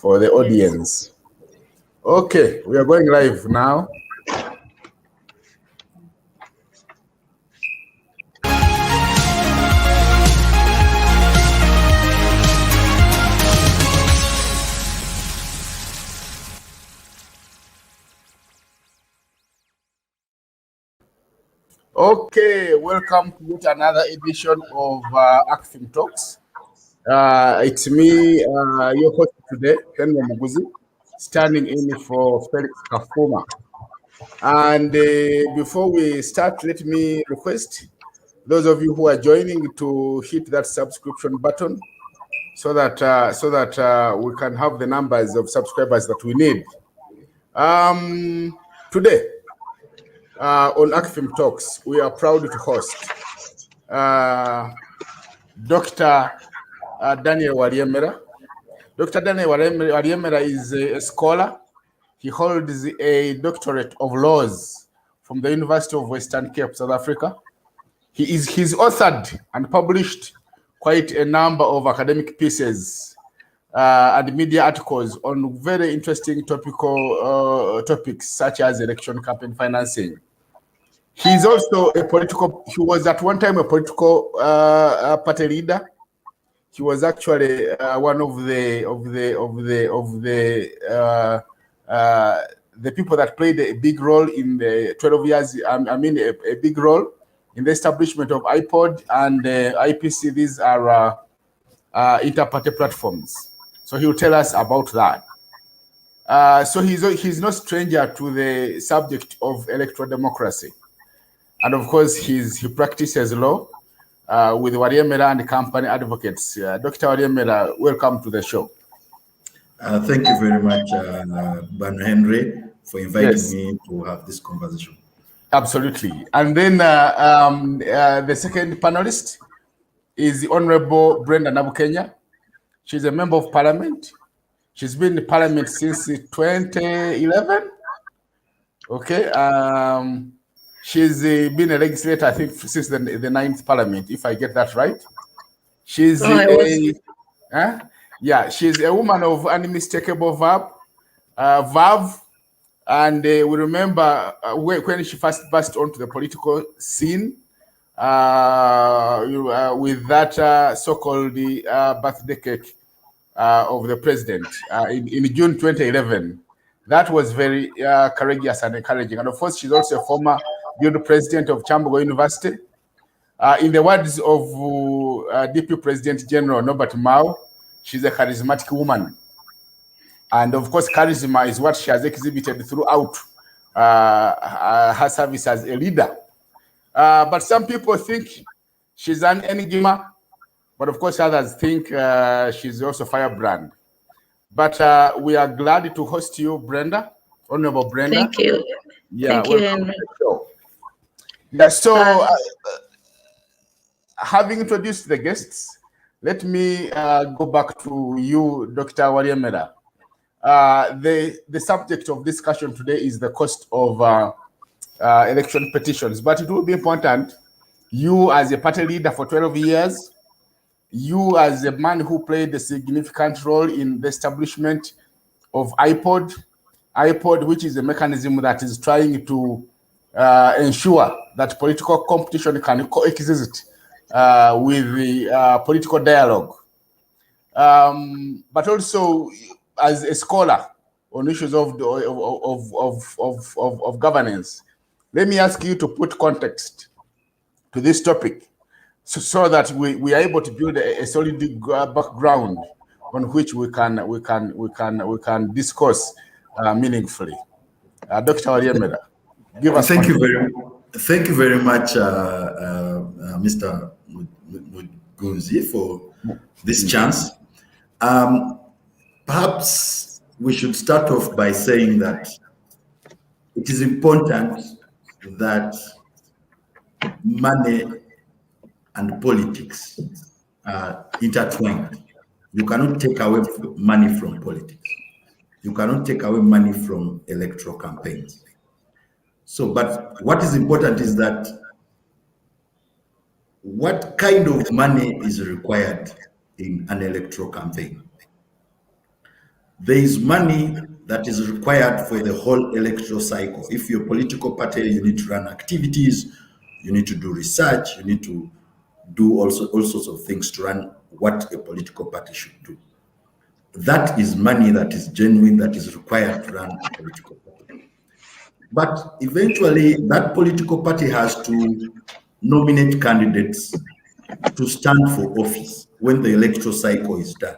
for the audience. Okay, we are going live now. Okay, welcome to yet another edition of ACFIM Talks. It's me, your host today, Ken Muguzi, standing in for Felix Kafuma. And before we start, let me request those of you who are joining to hit that subscription button so that we can have the numbers of subscribers that we need. Today, on ACFIM Talks, we are proud to host Dr. Daniel Walyemera. Dr. Daniel Walyemera is a scholar. He holds a doctorate of laws from the University of Western Cape, South Africa. He's authored and published quite a number of academic pieces and media articles on very interesting topics such as election campaign financing. He's also he was at one time a political party leader. He was actually one of the people that played a big role in the 12 years, a big role in the establishment of IPOD and IPC. These are inter-party platforms. So he will tell us about that. So he's no stranger to the subject of electoral democracy. And of course, he practices law with Walyemera and company advocates. Dr. Walyemera, welcome to the show. Thank you very much, Ban Henry, for inviting me to have this conversation. Absolutely. And then the second panelist is the Honorable Brenda Nabukenya. She's a member of Parliament. She's been in Parliament since 2011. Okay. She's been a legislator, I think, since the 9th Parliament, if I get that right. She's she's a woman of unmistakable verve. And we remember when she first burst onto the political scene with that so-called birthday cake of the president in June 2011. That was very courageous and encouraging. And of course, she's also a former Bureau President of Chambogo University. In the words of Deputy President General Norbert Mao, she's a charismatic woman. And of course, charisma is what she has exhibited throughout her service as a leader. But some people think she's an enigma, but of course, others think she's also firebrand. But we are glad to host you, Brenda, Honorable Brenda. Thank you. Yeah, thank you, Henry. Yeah, so having introduced the guests, let me go back to you, Dr. Walyemera. The subject of discussion today is the cost of election petitions, but it will be important. You as a party leader for 12 years, you as a man who played a significant role in the establishment of IPOD, which is a mechanism that is trying to ensure that political competition can coexist with the political dialogue. But also as a scholar on issues of governance, let me ask you to put context to this topic so that we are able to build a solid background on which we can discuss meaningfully. Dr. Walyemera, give us. Thank you very much, Mr. Muguzi, for this chance. Perhaps we should start off by saying that it is important that money and politics are intertwined. You cannot take away money from politics. You cannot take away money from electoral campaigns. So, but what is important is that what kind of money is required in an electoral campaign? There is money that is required for the whole electoral cycle. If you're a political party, you need to run activities, you need to do research, you need to do also all sorts of things to run what a political party should do. That is money that is genuine, that is required to run a political party. But eventually, that political party has to nominate candidates to stand for office when the electoral cycle is done.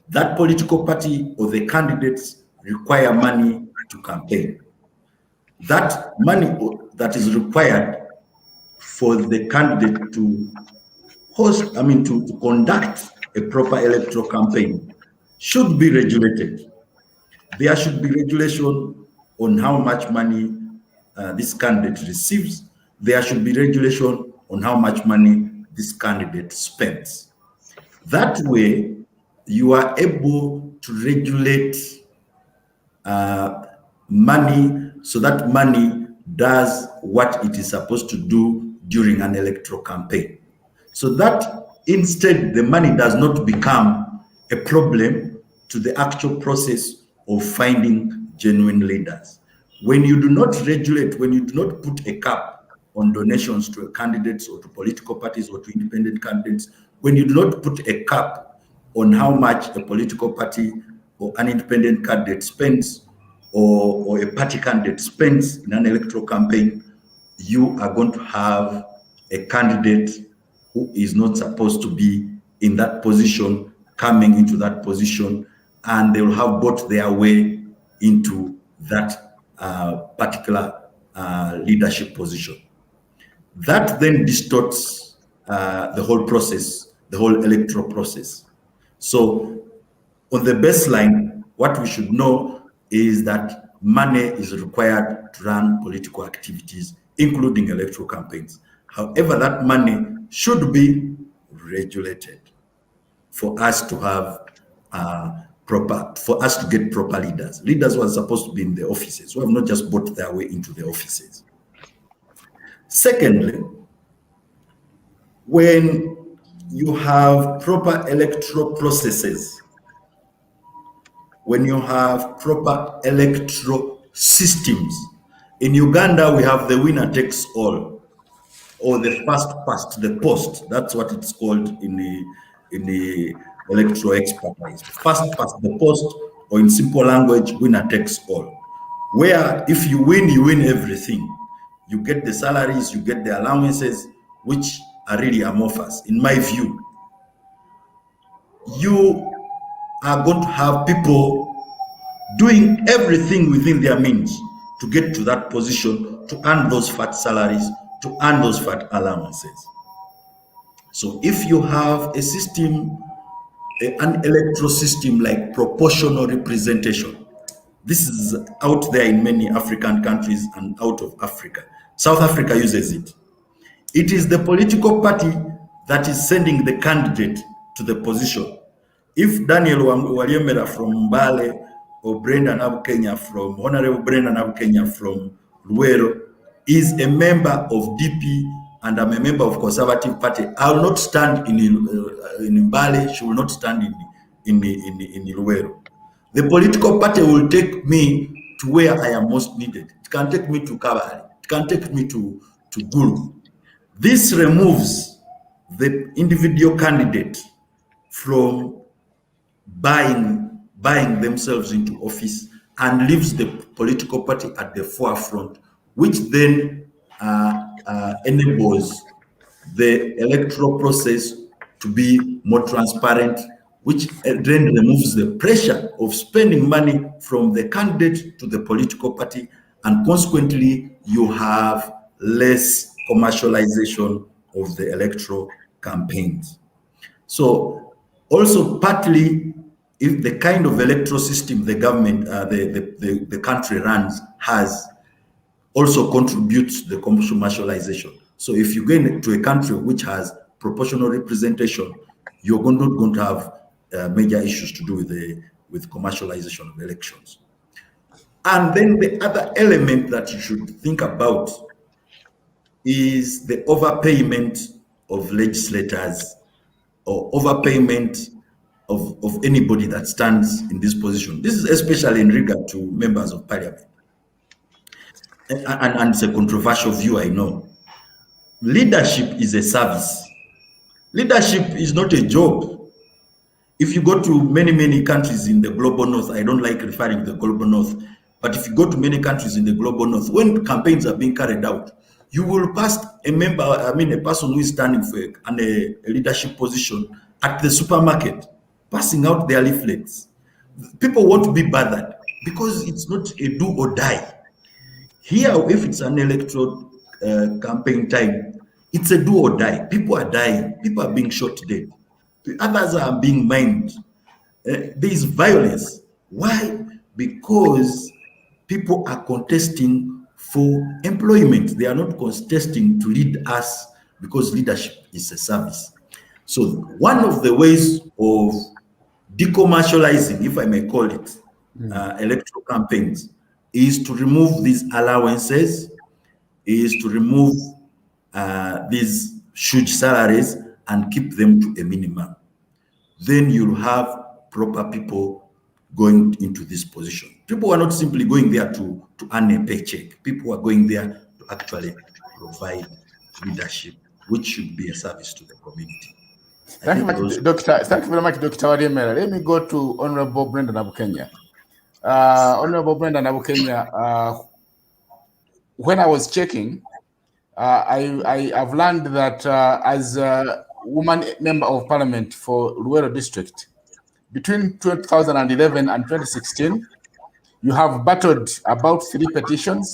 That political party or the candidates require money to campaign. That money that is required for the candidate to to conduct a proper electoral campaign should be regulated. There should be regulation on how much money this candidate receives. There should be regulation on how much money this candidate spends. That way, you are able to regulate money so that money does what it is supposed to do during an electoral campaign. So that instead the money does not become a problem to the actual process of finding genuine leaders. When you do not regulate, when you do not put a cap on donations to candidates or to political parties or to independent candidates, when you do not put a cap on how much a political party or an independent candidate spends or a party candidate spends in an electoral campaign, you are going to have a candidate who is not supposed to be in that position coming into that position, and they will have bought their way into that particular leadership position. That then distorts the whole process, the whole electoral process. So on the baseline, what we should know is that money is required to run political activities, including electoral campaigns. However, that money should be regulated for us to have for us to get proper leaders. Leaders who are supposed to be in the offices, who have not just bought their way into the offices. Secondly, when you have proper electoral processes, when you have proper electoral systems, in Uganda we have the winner takes all, or the first past the post. That's what it's called in the electoral expertise. First past the post, or in simple language, winner takes all. Where if you win everything. You get the salaries, you get the allowances, which are really amorphous. In my view, you are going to have people doing everything within their means to get to that position, to earn those fat salaries, to earn those fat allowances. So if you have a system, an electoral system like proportional representation, this is out there in many African countries and out of Africa. South Africa uses it. It is the political party that is sending the candidate to the position. If Daniel Walyemera from Mbale or Brenda Nabukenya from Honorable Brenda Nabukenya from Luweero is a member of DP and I'm a member of Conservative Party, I will not stand in Mbale, she will not stand in Luweero. The political party will take me to where I am most needed. It can take me to Kabale. It can take me to Gulu. This removes the individual candidate from buying themselves into office and leaves the political party at the forefront, which then enables the electoral process to be more transparent, which then removes the pressure of spending money from the candidate to the political party, and consequently, you have less commercialization of the electoral campaigns. So, also partly, if the kind of electoral system the government, the country runs has, also contributes to the commercialization. So, if you go into a country which has proportional representation, you're not going to have major issues to do with commercialization of elections. And then the other element that you should think about is the overpayment of legislators or overpayment of anybody that stands in this position. This is especially in regard to members of parliament. And it's a controversial view, I know. Leadership is a service. Leadership is not a job. If you go to many countries in the global north, I don't like referring to the global north, but if you go to many countries in the global north, when campaigns are being carried out, you will pass a member, a person who is standing for a leadership position at the supermarket, passing out their leaflets. People want to be bothered because it's not a do or die. Here, if it's an electoral campaign time, it's a do or die. People are dying. People are being shot dead. Others are being maimed. There is violence. Why? Because people are contesting for employment. They are not contesting to lead us because leadership is a service. So one of the ways of decommercializing, if I may call it, electoral campaigns is to remove these allowances, is to remove these huge salaries and keep them to a minimum. Then you'll have proper people going into this position. People are not simply going there to earn a paycheck. People are going there to actually provide leadership, which should be a service to the community. Thank you very much, Dr. Walyemera. Let me go to Honorable Brenda Nabukenya. Honorable Brenda Nabukenya, when I was checking, I've learned that as a woman member of parliament for Luweero district, between 2011 and 2016, you have battled about 3 petitions.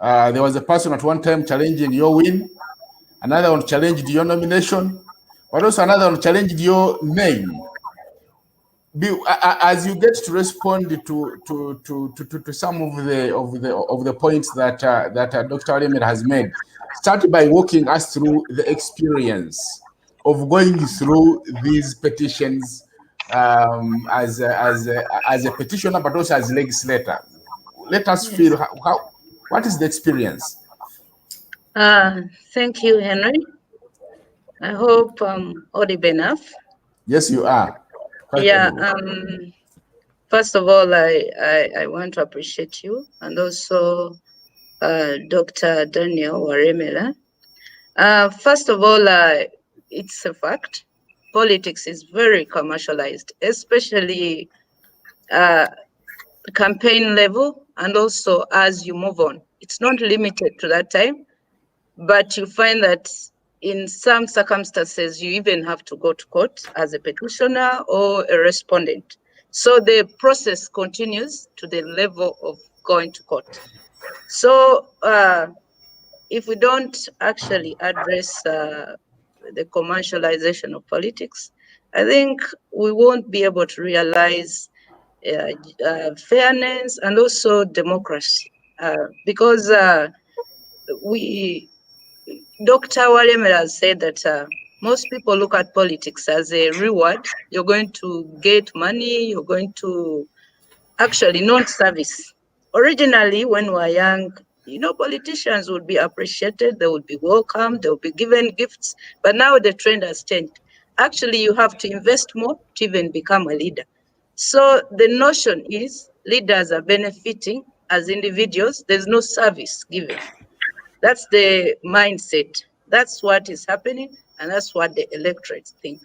There was a person at one time challenging your win, another one challenged your nomination, but also another one challenged your name. As you get to respond to some of the points that Dr. Walyemera has made, start by walking us through the experience of going through these petitions as a petitioner, but also as a legislator. Let us feel what is the experience. Thank you, Henry. I hope I'm audible enough. Yes, you are. Yeah. First of all, I want to appreciate you and also Dr. Daniel Walyemera. First of all, it's a fact. Politics is very commercialized, especially campaign level, and also as you move on. It's not limited to that time, but you find that in some circumstances, you even have to go to court as a petitioner or a respondent. So the process continues to the level of going to court. So if we don't actually address the commercialization of politics, I think we won't be able to realize fairness and also democracy, because Dr. Walyemera has said that most people look at politics as a reward. You're going to get money, you're going to actually not service. Originally, when we were young, politicians would be appreciated, they would be welcomed, they would be given gifts, but now the trend has changed. Actually, you have to invest more to even become a leader. So the notion is leaders are benefiting as individuals, there's no service given. That's the mindset. That's what is happening, and that's what the electorates think.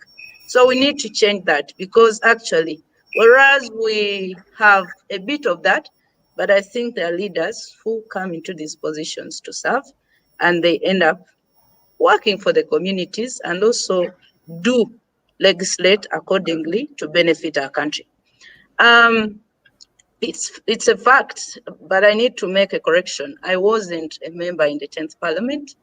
So we need to change that, because actually, whereas we have a bit of that, but I think there are leaders who come into these positions to serve, and they end up working for the communities and also do legislate accordingly to benefit our country. It's a fact, but I need to make a correction. I wasn't a member in the 10th Parliament.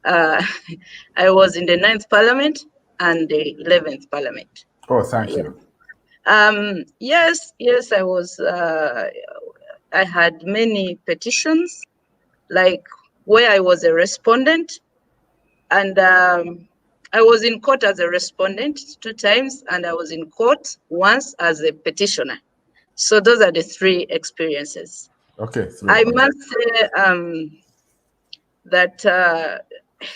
I was in the 9th Parliament and the 11th Parliament. Oh, thank you. Yes, I was. I had many petitions, like where I was a respondent, and I was in court as a respondent 2 times, and I was in court once as a petitioner. So those are the 3 experiences. Okay. I must say that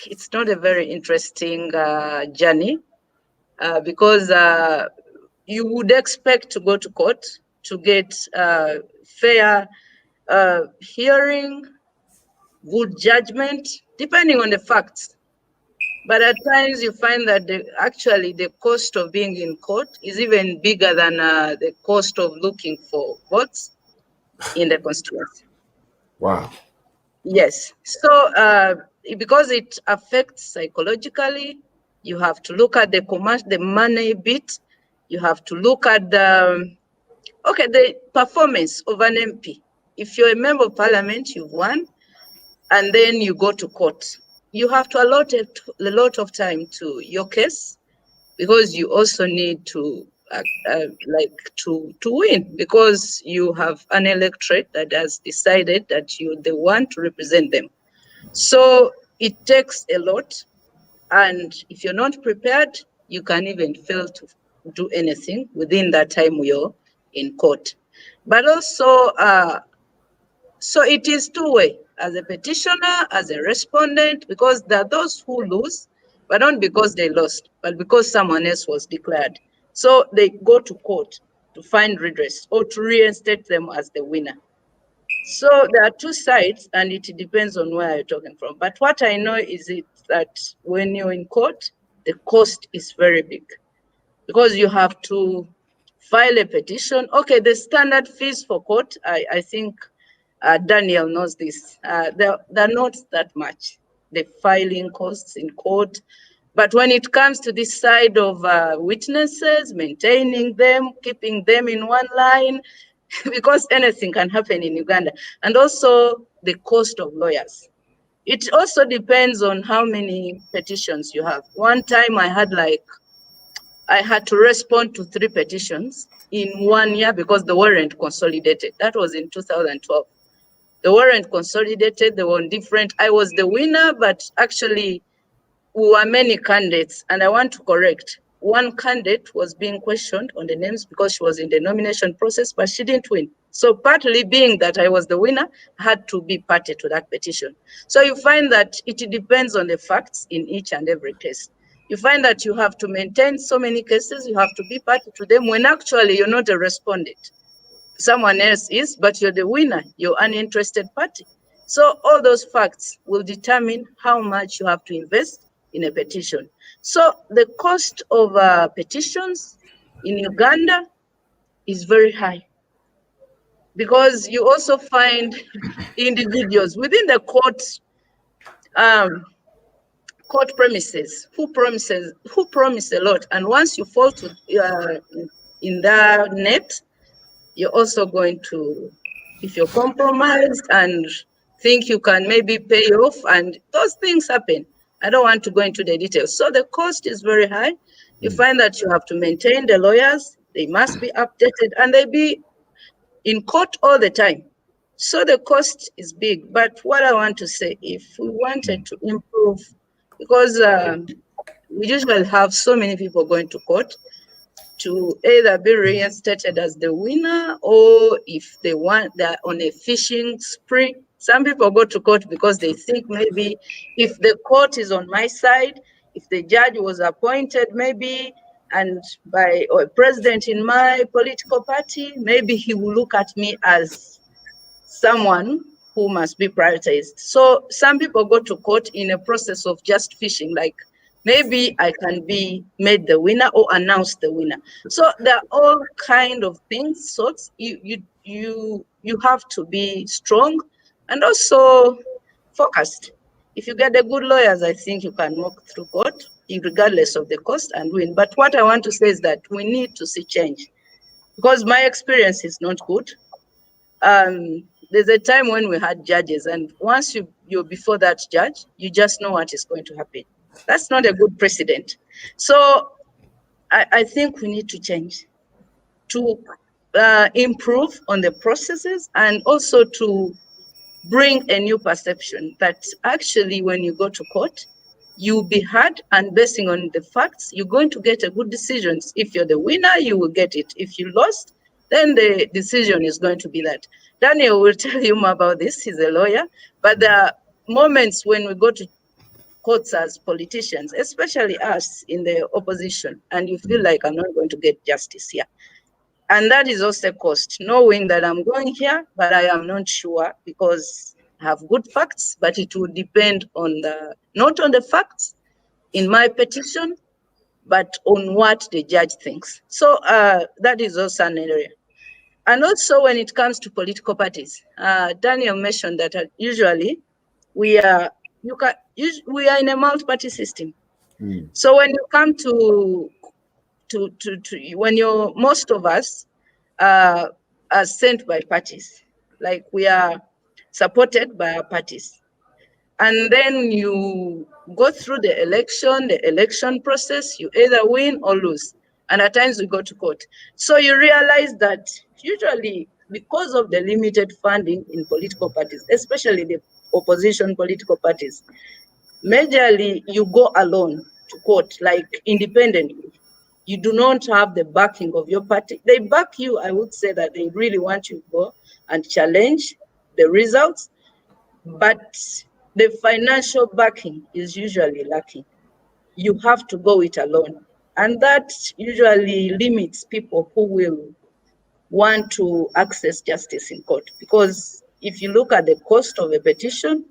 it's not a very interesting journey, because you would expect to go to court to get fair hearing, good judgment, depending on the facts. But at times you find that actually the cost of being in court is even bigger than the cost of looking for votes in the constituency. Wow. Yes. So because it affects psychologically, you have to look at the money bit. You have to look at the performance of an MP. If you're a member of parliament, you've won, and then you go to court. You have to allot a lot of time to your case, because you also need to to win, because you have an electorate that has decided that you're the one to represent them. So it takes a lot, and if you're not prepared, you can even fail to do anything within that time you're in court. But also, so it is two-way, as a petitioner, as a respondent, because there are those who lose, but not because they lost, but because someone else was declared. So they go to court to find redress or to reinstate them as the winner. So there are two sides, and it depends on where you're talking from. But what I know is that when you're in court, the cost is very big, because you have to file a petition. Okay, the standard fees for court, I think Daniel knows this. They're not that much, the filing costs in court. But when it comes to this side of witnesses, maintaining them, keeping them in one line, because anything can happen in Uganda, and also the cost of lawyers. It also depends on how many petitions you have. One time I had to respond to 3 petitions in 1 year because the warrant consolidated. That was in 2012. The warrant consolidated, they were different. I was the winner, but actually we were many candidates, and I want to correct. One candidate was being questioned on the names because she was in the nomination process, but she didn't win. So partly being that I was the winner, I had to be party to that petition. So you find that it depends on the facts in each and every case. You find that you have to maintain so many cases, you have to be party to them when actually you're not a respondent. Someone else is, but you're the winner, you're an interested party. So all those facts will determine how much you have to invest in a petition. So the cost of petitions in Uganda is very high, because you also find individuals within the court premises who promise a lot, and once you fall to in the net, you're also going to, if you're compromised and think you can maybe pay off, and those things happen. I don't want to go into the details. So the cost is very high. You find that you have to maintain the lawyers. They must be updated, and they be in court all the time. So the cost is big. But what I want to say, if we wanted to improve, because we usually have so many people going to court to either be reinstated as the winner, or if they're on a fishing spree. Some people go to court because they think maybe if the court is on my side, if the judge was appointed maybe and by a president in my political party, maybe he will look at me as someone who must be prioritized. So some people go to court in a process of just fishing, like maybe I can be made the winner or announced the winner. So there are all kind of things. So you have to be strong and also focused. If you get the good lawyers, I think you can walk through court regardless of the cost and win. But what I want to say is that we need to see change, because my experience is not good. There's a time when we had judges, and once you're before that judge, you just know what is going to happen. That's not a good precedent. So I think we need to change to improve on the processes, and also to bring a new perception that actually when you go to court, you'll be heard, and basing on the facts, you're going to get a good decision. If you're the winner, you will get it. If you lost, then the decision is going to be that. Daniel will tell you more about this. He's a lawyer. But there are moments when we go to courts as politicians, especially us in the opposition, and you feel like I'm not going to get justice here. And that is also a cost, knowing that I'm going here, but I am not sure because I have good facts, but it will depend on not on the facts in my petition, but on what the judge thinks. So that is also an area. And also when it comes to political parties, Daniel mentioned that usually we are in a multi-party system. So when you come to when most of us are sent by parties, like we are supported by our parties, and then you go through the election process, you either win or lose, and at times we go to court. So you realize that usually because of the limited funding in political parties, especially the opposition political parties, majorly you go alone to court, like independently. You do not have the backing of your party. They back you. I would say that they really want you to go and challenge the results, but the financial backing is usually lacking. You have to go it alone. And that usually limits people who will want to access justice in court. Because if you look at the cost of a petition,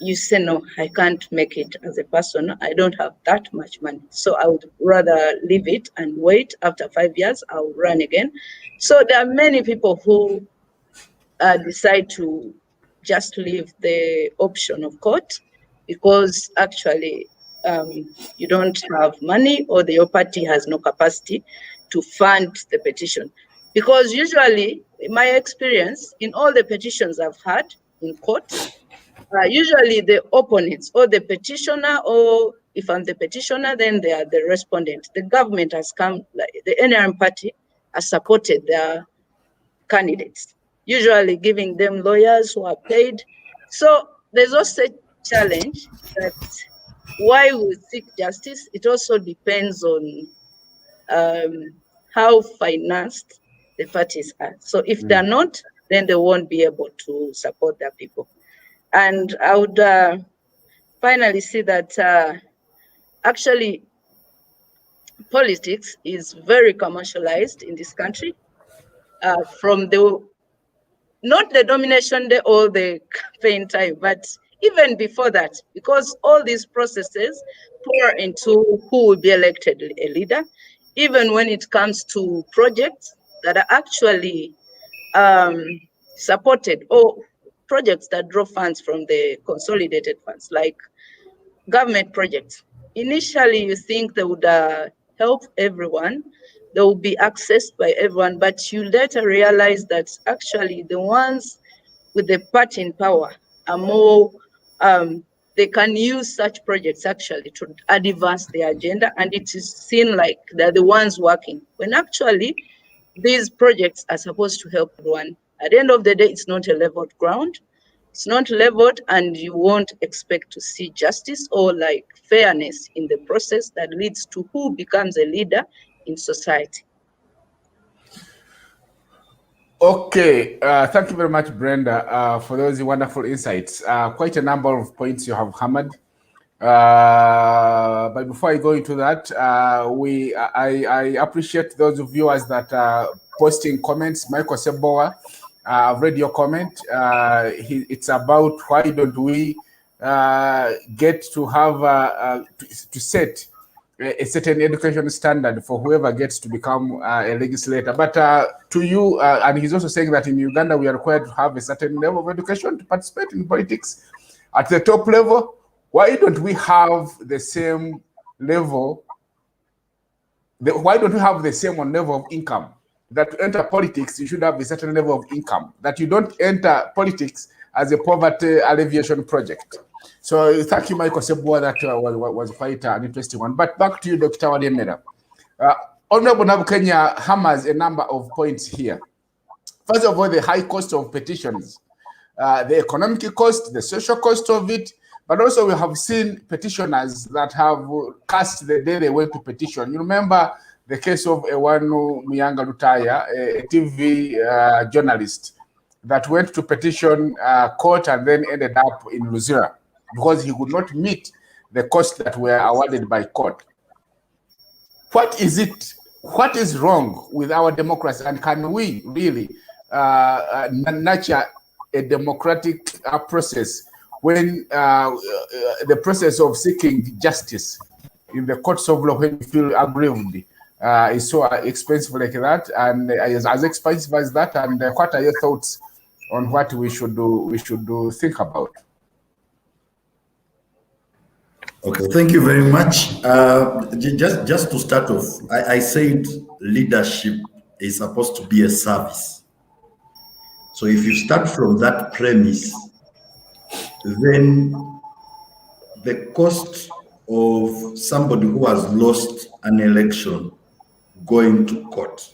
you say, no, I can't make it as a person. I don't have that much money. So I would rather leave it and wait. After 5 years, I'll run again. So there are many people who decide to just leave the option of court because actually you don't have money or your party has no capacity to fund the petition. Because usually, in my experience, in all the petitions I've had in court, usually the opponents or the petitioner, or if I'm the petitioner, then they are the respondent. The government has come, like the NRM party has supported their candidates, usually giving them lawyers who are paid. So there's also a challenge that why we seek justice, it also depends on how financed the parties are. So if they're not, then they won't be able to support their people. And I would finally see that actually politics is very commercialized in this country from not the nomination day or the campaign time, but even before that, because all these processes pour into who will be elected a leader, even when it comes to projects that are actually supported or projects that draw funds from the consolidated funds, like government projects. Initially, you think they would help everyone, they will be accessed by everyone, but you later realize that actually the ones with the party in power are more, they can use such projects actually to advance their agenda, and it is seen like they're the ones working, when actually these projects are supposed to help everyone. At the end of the day, it's not a leveled ground. It's not leveled, and you won't expect to see justice or like fairness in the process that leads to who becomes a leader in society. Okay, thank you very much, Brenda, for those wonderful insights. Quite a number of points you have hammered. But before I go into that, I appreciate those viewers that are posting comments. Michael Seboa, I've read your comment. It's about why don't we get to have to set a certain education standard for whoever gets to become a legislator. But to you, and he's also saying that in Uganda we are required to have a certain level of education to participate in politics at the top level. Why don't we have the same level? Why don't we have the same level of income? That to enter politics, you should have a certain level of income. That you don't enter politics as a poverty alleviation project. So thank you, Michael Seboa. That was quite an interesting one. But back to you, Dr. Walyemera. Honorable Nabukenya hammers a number of points here. First of all, the high cost of petitions, the economic cost, the social cost of it, but also we have seen petitioners that have cast the day they went to petition. You remember the case of Ewanu Muyanga Lutaya, a TV journalist that went to petition court and then ended up in Luweero. because he could not meet the costs that were awarded by court. What is it? What is wrong with our democracy, and can we really nurture a democratic process when the process of seeking justice in the courts of law, when you feel aggrieved, is so expensive like that, and as expensive as that? And what are your thoughts on what we should do? Think about. Okay, thank you very much. Just to start off, I said leadership is supposed to be a service. So if you start from that premise, then the cost of somebody who has lost an election going to court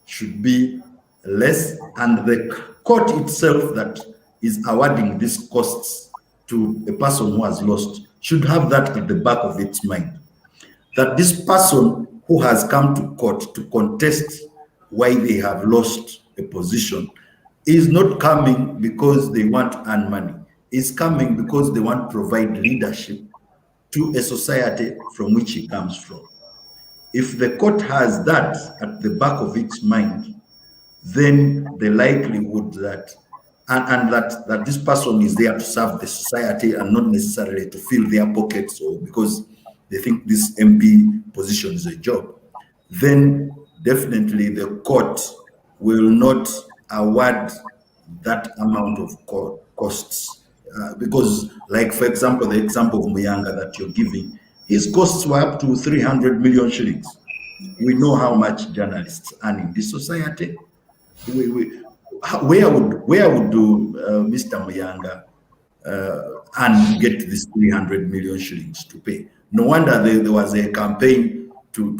should be less, and the court itself that is awarding these costs to a person who has lost should have that at the back of its mind, that this person who has come to court to contest why they have lost a position is not coming because they want to earn money. Is coming because they want to provide leadership to a society from which he comes from. If the court has that at the back of its mind, then the likelihood that that this person is there to serve the society and not necessarily to fill their pockets, or because they think this MP position is a job, then definitely the court will not award that amount of costs. Because, like, for example, the example of Muyanga that you're giving, his costs were up to 300 million shillings. We know how much journalists earn in this society. Where would Mr. Muyanga and get this 300 million shillings to pay? No wonder there was a campaign to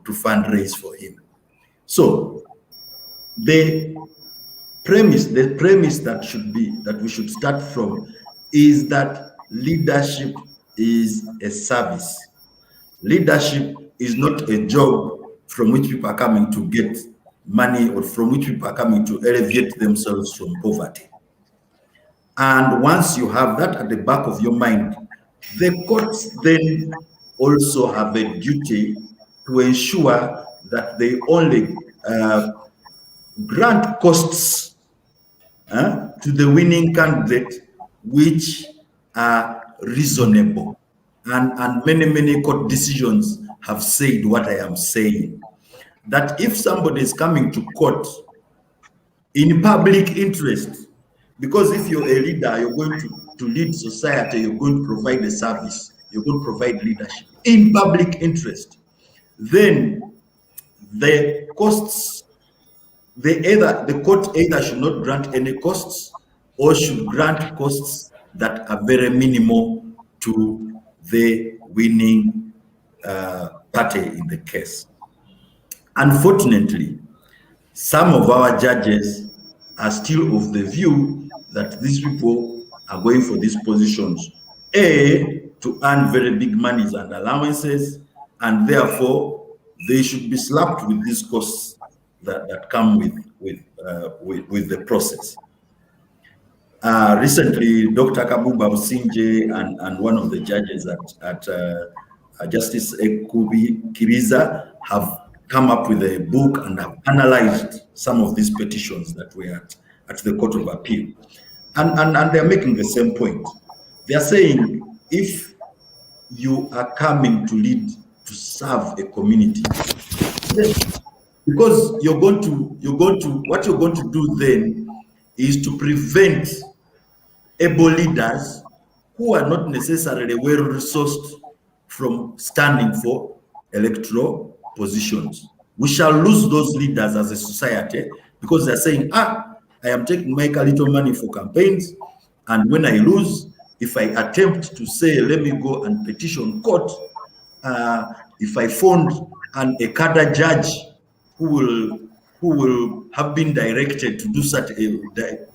fundraise for him. So the premise that we should start from is that leadership is a service. Leadership is not a job from which people are coming to get money, or from which people are coming to elevate themselves from poverty. And once you have that at the back of your mind, the courts then also have a duty to ensure that they only grant costs to the winning candidate which are reasonable. And many court decisions have said what I am saying, that if somebody is coming to court in public interest, because if you're a leader, you're going to lead society, you're going to provide a service, you're going to provide leadership in public interest, then the costs, the court either should not grant any costs or should grant costs that are very minimal to the winning party in the case. Unfortunately, some of our judges are still of the view that these people are going for these positions, A, to earn very big monies and allowances, and therefore they should be slapped with these costs that come with the process. Recently, Dr. Kabuba Businje and one of the judges at Justice Ekubi Kiriza have come up with a book and have analyzed some of these petitions that were at the Court of Appeal. And they're making the same point. They're saying, if you are coming to serve a community, because what you're going to do then is to prevent able leaders who are not necessarily well resourced from standing for electoral positions. We shall lose those leaders as a society because they're saying, I am make a little money for campaigns, and when I lose, if I attempt to say, let me go and petition court, if I found a cadre judge who will have been directed to do such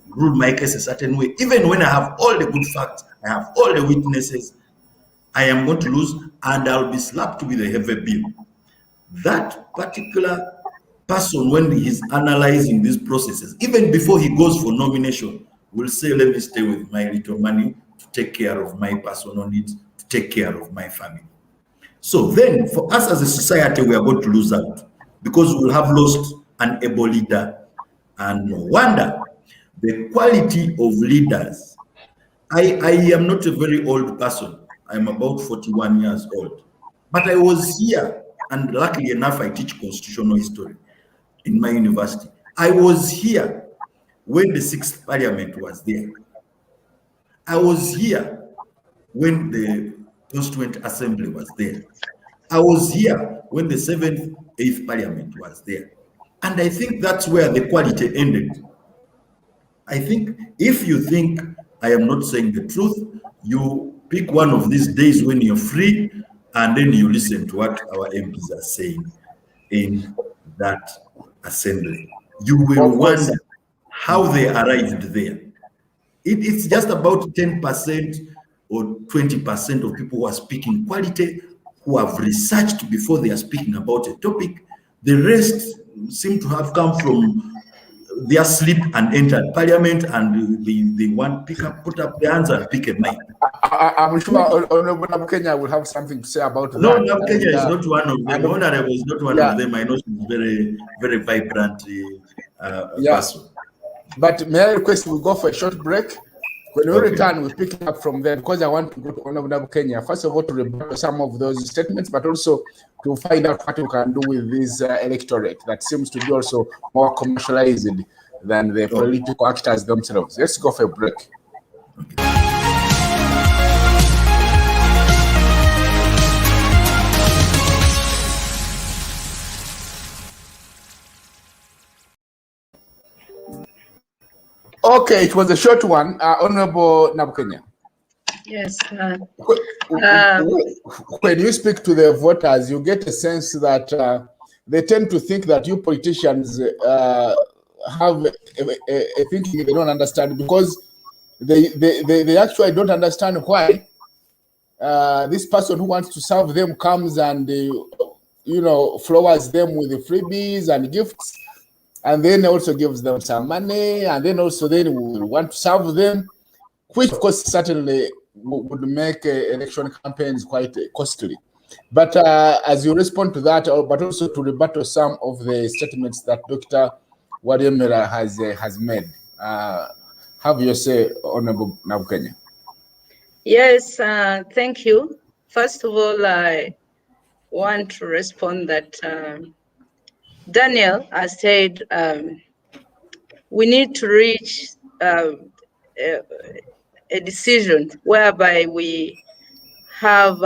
rule my case a certain way, even when I have all the good facts, I have all the witnesses, I am going to lose, and I'll be slapped with a heavy bill. That particular person, when he's analyzing these processes, even before he goes for nomination, will say, let me stay with my little money to take care of my personal needs, to take care of my family. So then, for us as a society, we are going to lose out because we will have lost an able leader. And no wonder the quality of leaders. I am not a very old person. I'm about 41 years old. But I was here, and luckily enough, I teach constitutional history in my university. I was here when the 6th Parliament was there. I was here when the Constituent Assembly was there. I was here when the 7th, 8th Parliament was there. And I think that's where the quality ended. I think if you think I am not saying the truth, you pick one of these days when you're free, and then you listen to what our MPs are saying in that assembly. You will wonder how they arrived there. It's just about 10% or 20% of people who are speaking quality, who have researched before they are speaking about a topic. The rest seem to have come from their sleep and entered parliament, and they want put up their hands and pick a mic. I'm sure Honorable Nabukenya will have something to say about no, that. No, Nabukenya is not one of them. Honorable is not one of them. I know she's very, very vibrant person. But may I request we go for a short break? When we return, we pick it up from there, because I want to go to Honorable Nabukenya. First of all, to rebut some of those statements, but also to find out what we can do with this electorate that seems to be also more commercialized than the political actors themselves. Let's go for a break. Okay, it was a short one. Honorable Nabukenya. Yes. When you speak to the voters, you get a sense that they tend to think that you politicians have a thinking they don't understand, because they actually don't understand why this person who wants to serve them comes and flowers them with the freebies and gifts, and then also gives them some money, and then also we want to serve them, which of course certainly would make election campaigns quite costly. But as you respond to that, but also to rebut some of the statements that Dr. Walyemera has made, have your say, Honorable Nabukenya. Yes, thank you. First of all, I want to respond that Daniel has said we need to reach a decision whereby we have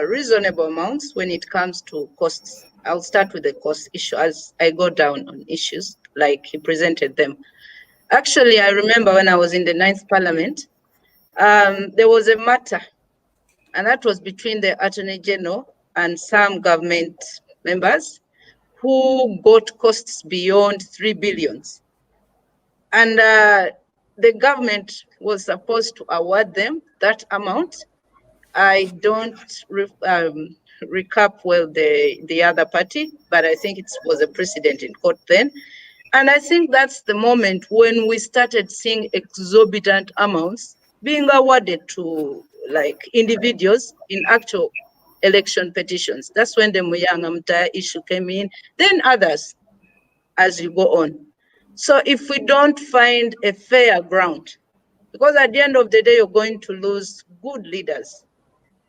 reasonable amounts when it comes to costs. I'll start with the cost issue as I go down on issues like he presented them. Actually, I remember when I was in the 9th Parliament, there was a matter, and that was between the Attorney General and some government members who got costs beyond 3 billion. And the government was supposed to award them that amount. I don't recap well the other party, but I think it was a precedent in court then. And I think that's the moment when we started seeing exorbitant amounts being awarded to like individuals in actual election petitions. That's when the Muyanga Mutaya issue came in, then others as you go on. So if we don't find a fair ground, because at the end of the day, you're going to lose good leaders,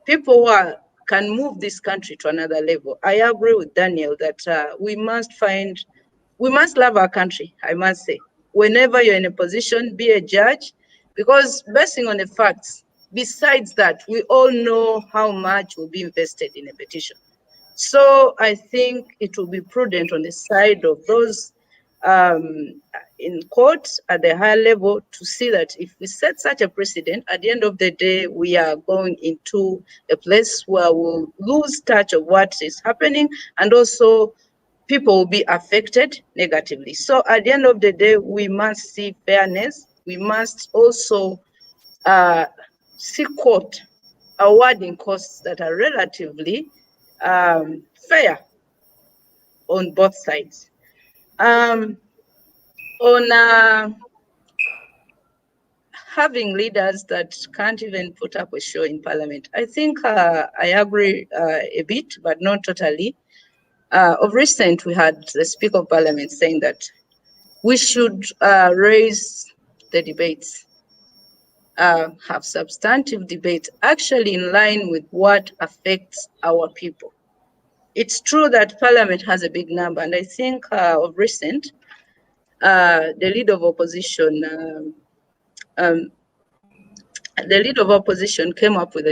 people who can move this country to another level. I agree with Daniel that we must love our country, I must say. Whenever you're in a position, be a judge, because basing on the facts, besides that, we all know how much will be invested in a petition. So I think it will be prudent on the side of those in court at the higher level to see that if we set such a precedent, at the end of the day, we are going into a place where we'll lose touch of what is happening, and also people will be affected negatively. So at the end of the day, we must see fairness. We must also see court awarding costs that are relatively fair on both sides. On having leaders that can't even put up a show in parliament. I think I agree a bit, but not totally. Of recent, we had the Speaker of Parliament saying that we should raise the debates, have substantive debate, actually in line with what affects our people. It's true that Parliament has a big number, and I think of recent, the leader of opposition came up with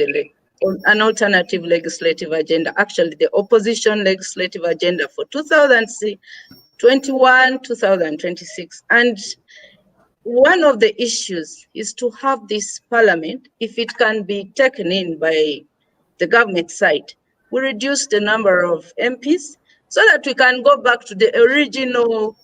an alternative legislative agenda. Actually, the opposition legislative agenda for 2021, 2026. And one of the issues is to have this parliament, if it can be taken in by the government side, we reduce the number of MPs so that we can go back to the original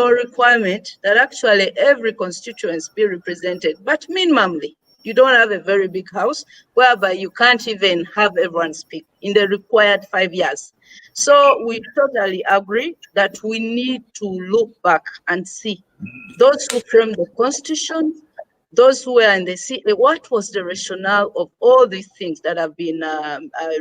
requirement that actually every constituency be represented, but minimally. You don't have a very big house whereby you can't even have everyone speak in the required 5 years. So we totally agree that we need to look back and see those who framed the Constitution, those who were in the seat, what was the rationale of all these things that have been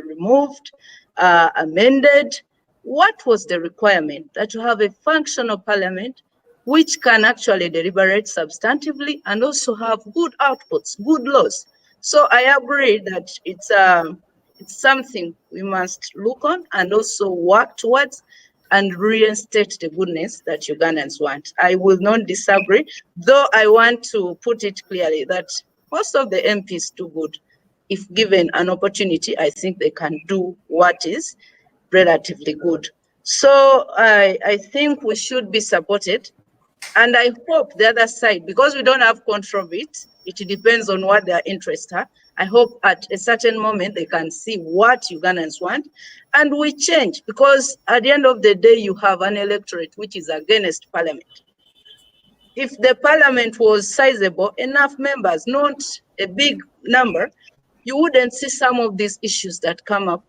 removed, amended? What was the requirement that you have a functional parliament which can actually deliberate substantively and also have good outputs, good laws? So I agree that it's something we must look on and also work towards and reinstate the goodness that Ugandans want. I will not disagree, though I want to put it clearly that most of the MPs do good. If given an opportunity, I think they can do what is relatively good. So I think we should be supported. And I hope the other side, because we don't have control of it, it depends on what their interests are. I hope at a certain moment they can see what Ugandans want and we change, because at the end of the day, you have an electorate which is against parliament. If the parliament was sizable, enough members, not a big number, you wouldn't see some of these issues that come up.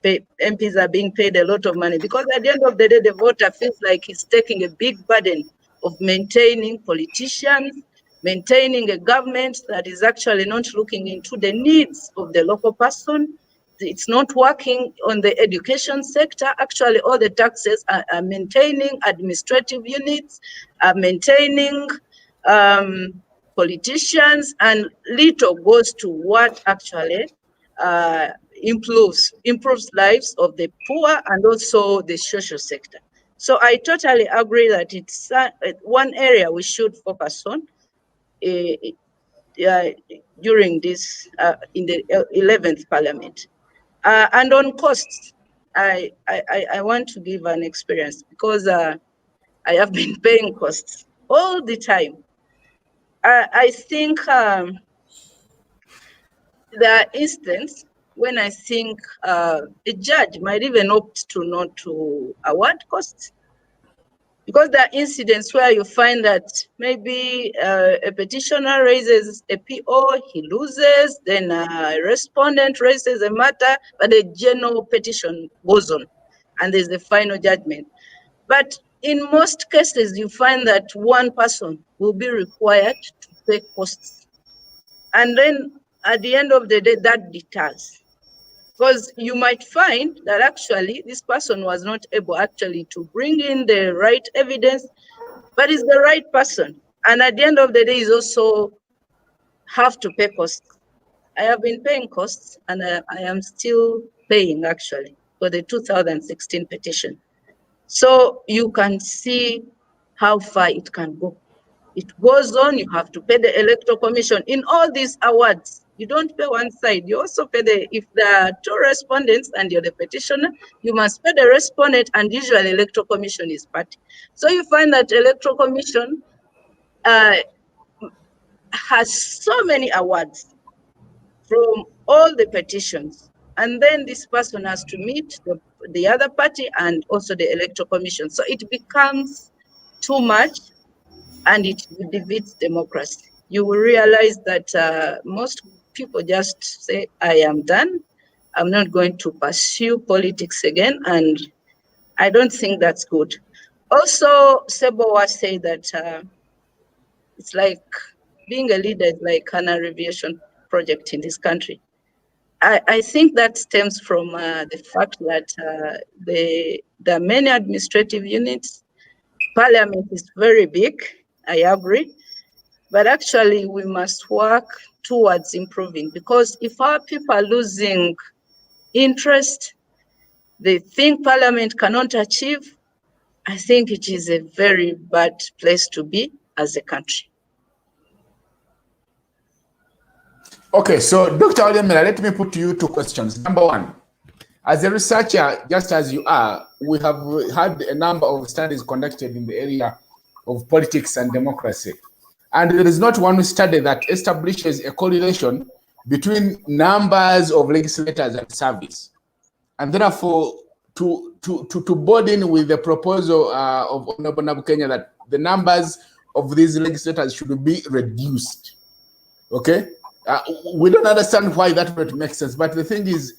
The MPs are being paid a lot of money, because at the end of the day, the voter feels like he's taking a big burden of maintaining politicians, maintaining a government that is actually not looking into the needs of the local person. It's not working on the education sector. Actually, all the taxes are maintaining administrative units, are maintaining politicians, and little goes to what actually improves lives of the poor and also the social sector. So I totally agree that it's one area we should focus on during this, in the 11th Parliament. And on costs, I want to give an experience, because I have been paying costs all the time. I think the instance when I think a judge might even opt to not to award costs, because there are incidents where you find that maybe a petitioner raises a PO, he loses, then a respondent raises a matter, but the general petition goes on and there's a final judgment. But in most cases, you find that one person will be required to pay costs. And then at the end of the day, that deters. Because you might find that actually this person was not able actually to bring in the right evidence, but is the right person. And at the end of the day, is also have to pay costs. I have been paying costs, and I am still paying actually for the 2016 petition. So you can see how far it can go. It goes on, you have to pay the Electoral Commission. In all these awards, you don't pay one side, you also pay if there are two respondents and you're the petitioner, you must pay the respondent, and usually Electoral Commission is party. So you find that Electoral Commission has so many awards from all the petitions. And then this person has to meet the other party and also the Electoral Commission. So it becomes too much and it defeats democracy. You will realize that most people just say, I am done. I'm not going to pursue politics again. And I don't think that's good. Also, Sebo was saying that it's like being a leader is like an abbreviation project in this country. I think that stems from the fact that there are many administrative units. Parliament is very big, I agree, but actually we must work towards improving, because if our people are losing interest, they think Parliament cannot achieve, I think it is a very bad place to be as a country. Okay, so Dr. Walyemera, let me put to you two questions. Number one, as a researcher, just as you are, we have had a number of studies conducted in the area of politics and democracy. And there is not one study that establishes a correlation between numbers of legislators and service. And therefore, to board in with the proposal of Honorable Nabukenya that the numbers of these legislators should be reduced. Okay? We don't understand why that would make sense, but the thing is,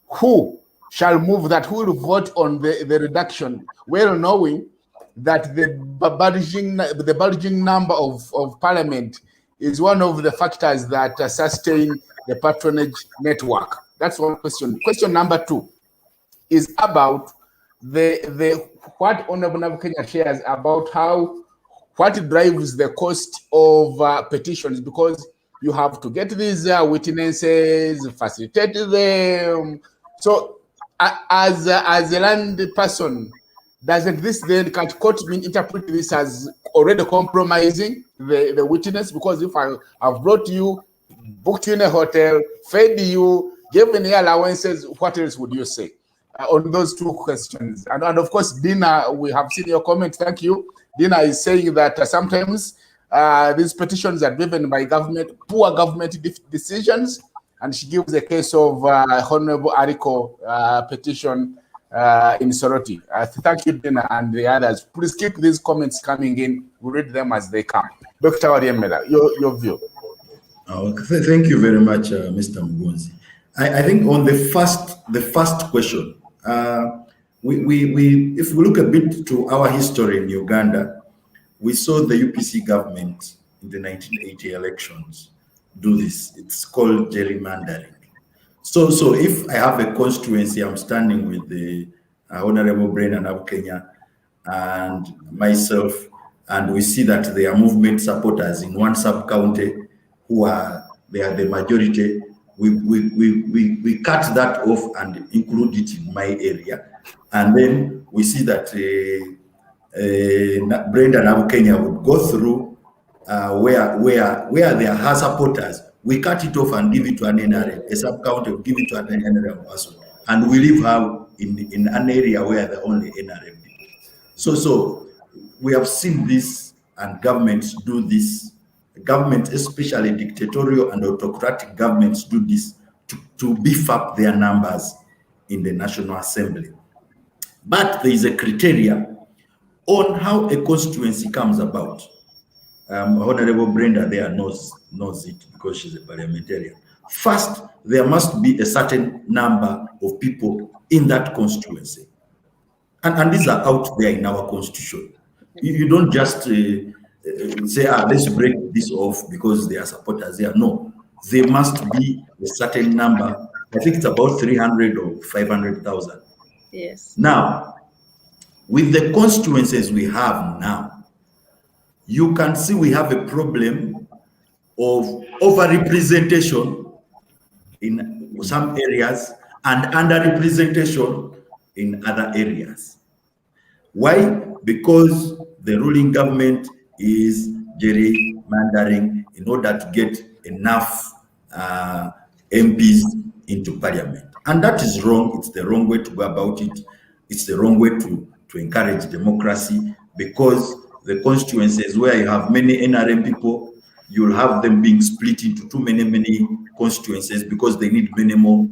who shall move that? Who will vote on the reduction, well knowing that the bulging number of parliament is one of the factors that sustain the patronage network? That's one question. Question number two is about what Honorable Nabukenya shares about what drives the cost of petitions, because you have to get these witnesses, facilitate them. So as a land person, doesn't this then, can't court interpret this as already compromising the witness? Because if I have brought you, booked you in a hotel, fed you, given the allowances, what else would you say on those two questions? And of course, Dina, we have seen your comment. Thank you. Dina is saying that sometimes these petitions are driven by poor government decisions, and she gives a case of Honorable Ariko petition in Soroti. Thank you, Dina, and the others. Please keep these comments coming in. We'll read them as they come. Dr. Walyemera, your view. Thank you very much, Mr. Mugunzi. I think on the first question, if we look a bit to our history in Uganda, we saw the UPC government in the 1980 elections do this. It's called gerrymandering. So if I have a constituency, I'm standing with the Honorable Brenda Nabukenya and myself, and we see that there are movement supporters in one sub-county they are the majority, we cut that off and include it in my area. And then we see that Brenda Nabukenya would go through where there are her supporters. We cut it off and give it to an NRM, a sub-county will give it to an NRM person, and we leave her in an area where the only NRM people. So we have seen this, and governments do this. Governments, especially dictatorial and autocratic governments, do this to beef up their numbers in the National Assembly. But there is a criteria on how a constituency comes about. Honorable Brenda there knows it because she's a parliamentarian. First, there must be a certain number of people in that constituency. And these are out there in our constitution. You don't just say, let's break this off because there are supporters there. No, there must be a certain number. I think it's about 300 or 500,000. Yes. Now, with the constituencies we have now, you can see we have a problem of overrepresentation in some areas and underrepresentation in other areas. Why? Because the ruling government is gerrymandering in order to get enough MPs into parliament. And that is wrong. It's the wrong way to go about it. It's the wrong way to encourage democracy, because the constituencies where you have many NRM people, you'll have them being split into too many constituencies because they need many more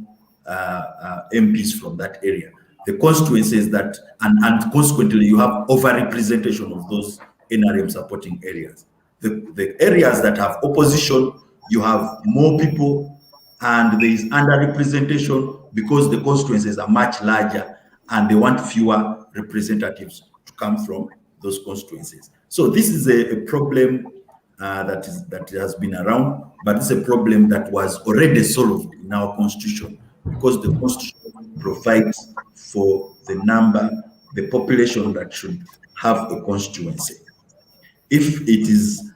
MPs from that area. The constituencies that, and consequently, you have over-representation of those NRM supporting areas. The areas that have opposition, you have more people, and there is under-representation because the constituencies are much larger and they want fewer representatives to come from those constituencies. So this is a problem that has been around, but it's a problem that was already solved in our constitution, because the constitution provides for the population that should have a constituency. If it is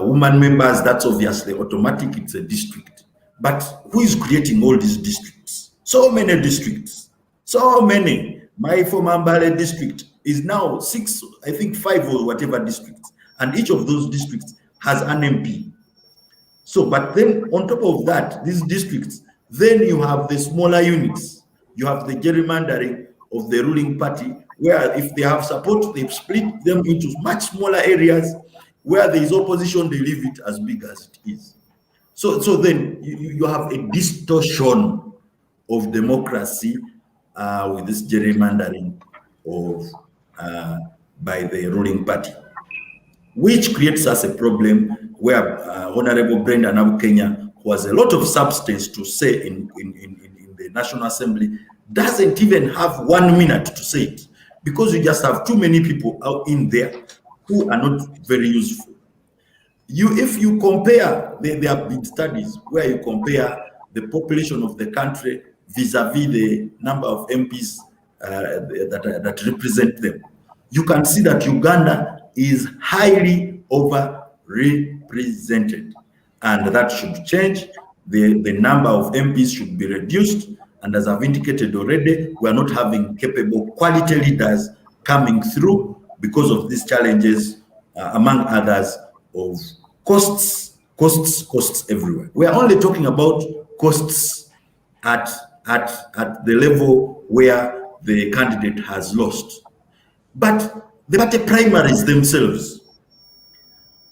woman members, that's obviously automatic, it's a district. But who is creating all these districts? So many districts, so many. My former Mbale district is now 6, I think 5 or whatever districts, and each of those districts has an MP. So, but then on top of that, these districts, then you have the smaller units. You have the gerrymandering of the ruling party, where if they have support, they split them into much smaller areas. Where there is opposition, they leave it as big as it is. So then you have a distortion of democracy with this gerrymandering by the ruling party, which creates us a problem where Honorable Brenda Nabukenya, who has a lot of substance to say in the National Assembly, doesn't even have 1 minute to say it, because you just have too many people out in there who are not very useful. If you compare, there have been studies where you compare the population of the country vis-a-vis the number of MPs that represent them. You can see that Uganda is highly overrepresented, and that should change. The number of MPs should be reduced, and as I've indicated already, we are not having capable quality leaders coming through because of these challenges, among others, of costs everywhere. We are only talking about costs at the level where the candidate has lost. But the party primaries themselves,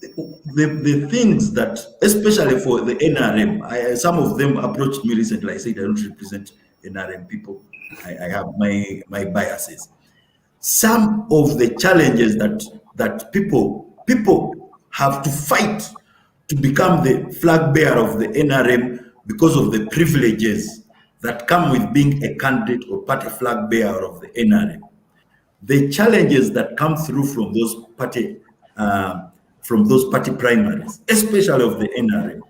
the things that, especially for the NRM, some of them approached me recently. I said I don't represent NRM people. I have my biases. Some of the challenges that people have to fight to become the flag bearer of the NRM because of the privileges that come with being a candidate or party flag bearer of the NRM. The challenges that come through from those party primaries, especially of the NRM,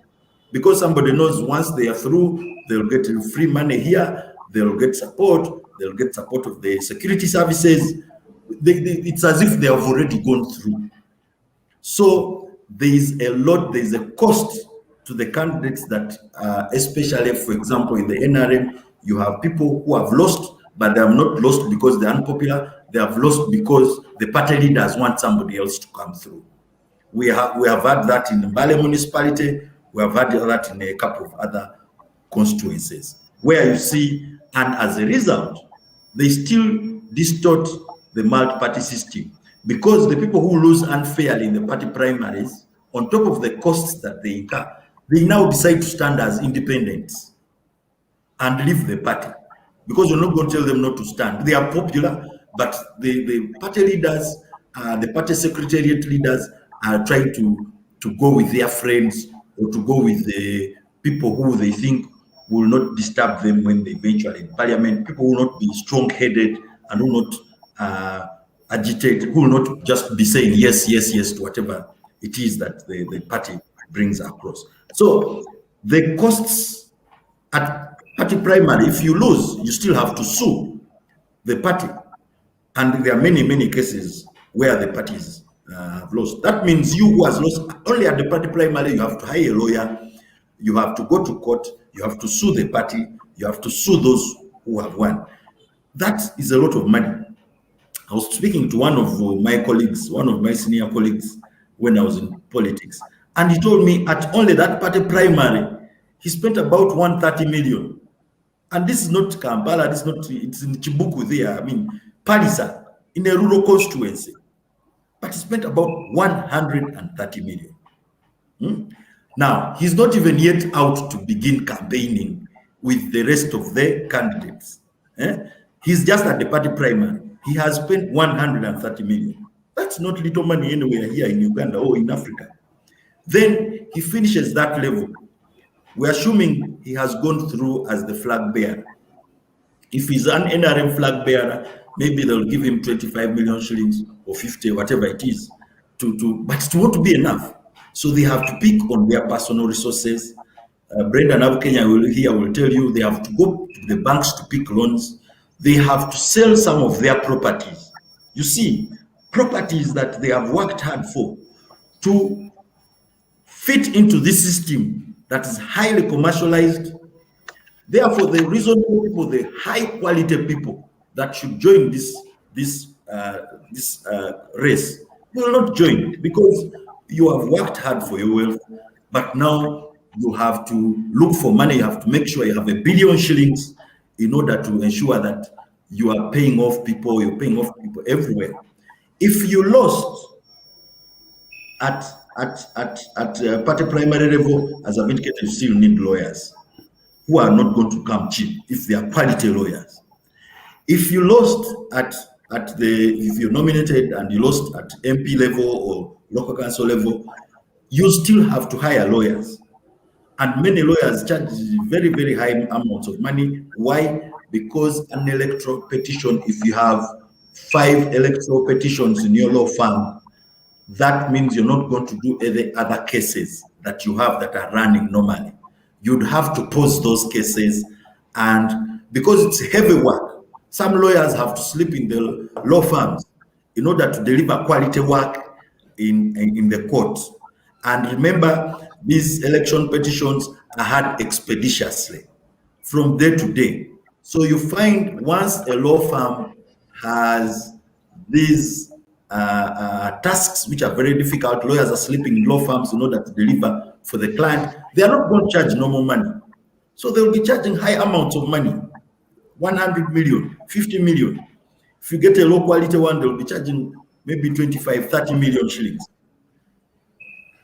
because somebody knows once they are through, they'll get free money here, they'll get support of the security services. It's as if they have already gone through. So there's a cost to the candidates that, especially, for example, in the NRM, you have people who have lost, but they have not lost because they're unpopular. They have lost because the party leaders want somebody else to come through. We have had that in the Mbale municipality. We have had that in a couple of other constituencies, where you see, and as a result, they still distort the multi-party system, because the people who lose unfairly in the party primaries, on top of the costs that they incur, they now decide to stand as independents and leave the party, because you're not going to tell them not to stand. They are popular, but the party leaders, the party secretariat leaders are trying to go with their friends or to go with the people who they think will not disturb them when they eventually in parliament. People will not be strong-headed and will not agitate, who will not just be saying yes, yes, yes to whatever it is that the party brings across. So the costs at party primary, if you lose, you still have to sue the party. And there are many, many cases where the parties have lost. That means you who has lost only at the party primary, you have to hire a lawyer, you have to go to court, you have to sue the party, you have to sue those who have won. That is a lot of money. I was speaking to one of my colleagues, one of my senior colleagues, when I was in politics, and he told me at only that party primary, he spent about 130 million. And this is not Kampala, it's in Chibuku there, I mean, Palisa, in a rural constituency. But he spent about 130 million. Now, he's not even yet out to begin campaigning with the rest of the candidates. He's just at the party primary. He has spent 130 million. That's not little money anywhere here in Uganda or in Africa. Then he finishes that level. We're assuming he has gone through as the flag bearer. If he's an NRM flag bearer, maybe they'll give him 25 million shillings or 50, whatever it is. but it won't be enough. So they have to pick on their personal resources. Brenda and Nabukenya will tell you they have to go to the banks to pick loans. They have to sell some of their properties. You see, properties that they have worked hard for to fit into this system that is highly commercialized. Therefore, the reasonable people, the high quality people that should join this race will not join, because you have worked hard for your wealth, but now you have to look for money. You have to make sure you have 1 billion shillings in order to ensure that you are paying off people, you're paying off people everywhere. If you lost at party primary level, as I've indicated, you still need lawyers who are not going to come cheap if they are quality lawyers. If you lost if you're nominated and you lost at MP level or local council level, you still have to hire lawyers. And many lawyers charge very, very high amounts of money. Why? Because an electoral petition, if you have 5 electoral petitions in your law firm, that means you're not going to do any other cases that you have that are running normally. You'd have to pause those cases, and because it's heavy work, some lawyers have to sleep in the law firms in order to deliver quality work in the courts. And remember, these election petitions are had expeditiously from day to day. So you find once a law firm has these tasks which are very difficult, lawyers are sleeping in law firms in order to deliver for the client, they are not going to charge normal money. So they'll be charging high amounts of money, 100 million, 50 million. If you get a low quality one, they'll be charging maybe 25, 30 million shillings.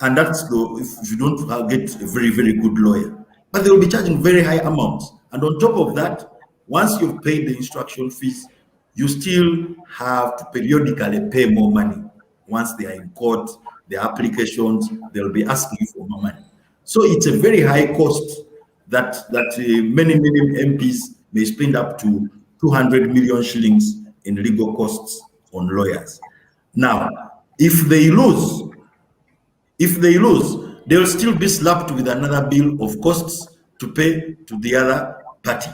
And that's if you don't get a very, very good lawyer. But they'll be charging very high amounts. And on top of that, once you've paid the instruction fees, you still have to periodically pay more money. Once they are in court, their applications, they'll be asking for more money. So it's a very high cost that many MPs may spend up to 200 million shillings in legal costs on lawyers. Now, if they lose, they'll still be slapped with another bill of costs to pay to the other party.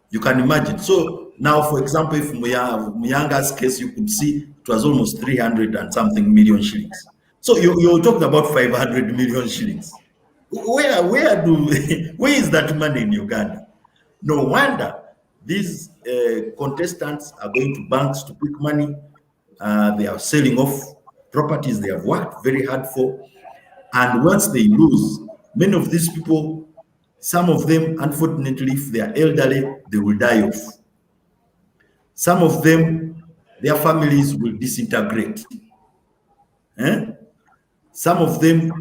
You can imagine. So now, for example, if Muyanga's case, you could see it was almost 300 and something million shillings. So you're talking about 500 million shillings. Where is that money in Uganda? No wonder these contestants are going to banks to pick money. They are selling off properties they have worked very hard for. And once they lose, many of these people, some of them, unfortunately, if they are elderly, they will die off. Some of them, their families will disintegrate. Some of them,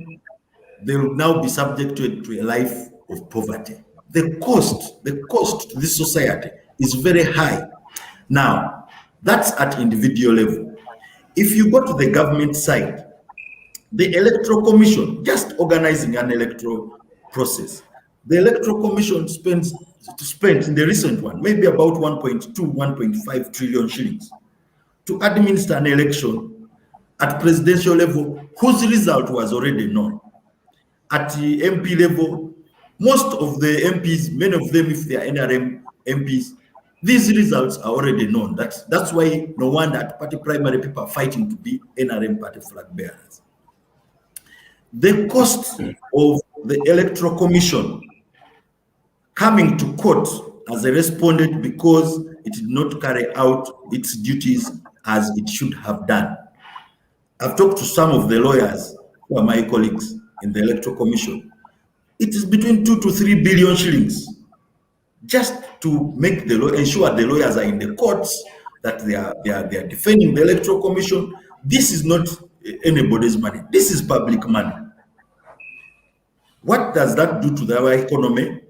they will now be subject to a life of poverty. The cost to this society is very high. Now, that's at individual level. If you go to the government side, the Electoral Commission, just organizing an electoral process, the Electoral Commission spent in the recent one, maybe about 1.2, 1.5 trillion shillings to administer an election at presidential level whose result was already known. At the MP level, most of the MPs, many of them, if they are NRM MPs, these results are already known. That's why no wonder at party primary people are fighting to be NRM party flag bearers. The cost of the Electoral Commission coming to court as a respondent because it did not carry out its duties as it should have done. I've talked to some of the lawyers who are my colleagues in the Electoral Commission. It is between 2 to 3 billion shillings just to make ensure the lawyers are in the courts, that they are defending the Electoral Commission. This is not anybody's money. This is public money. What does that do to our economy?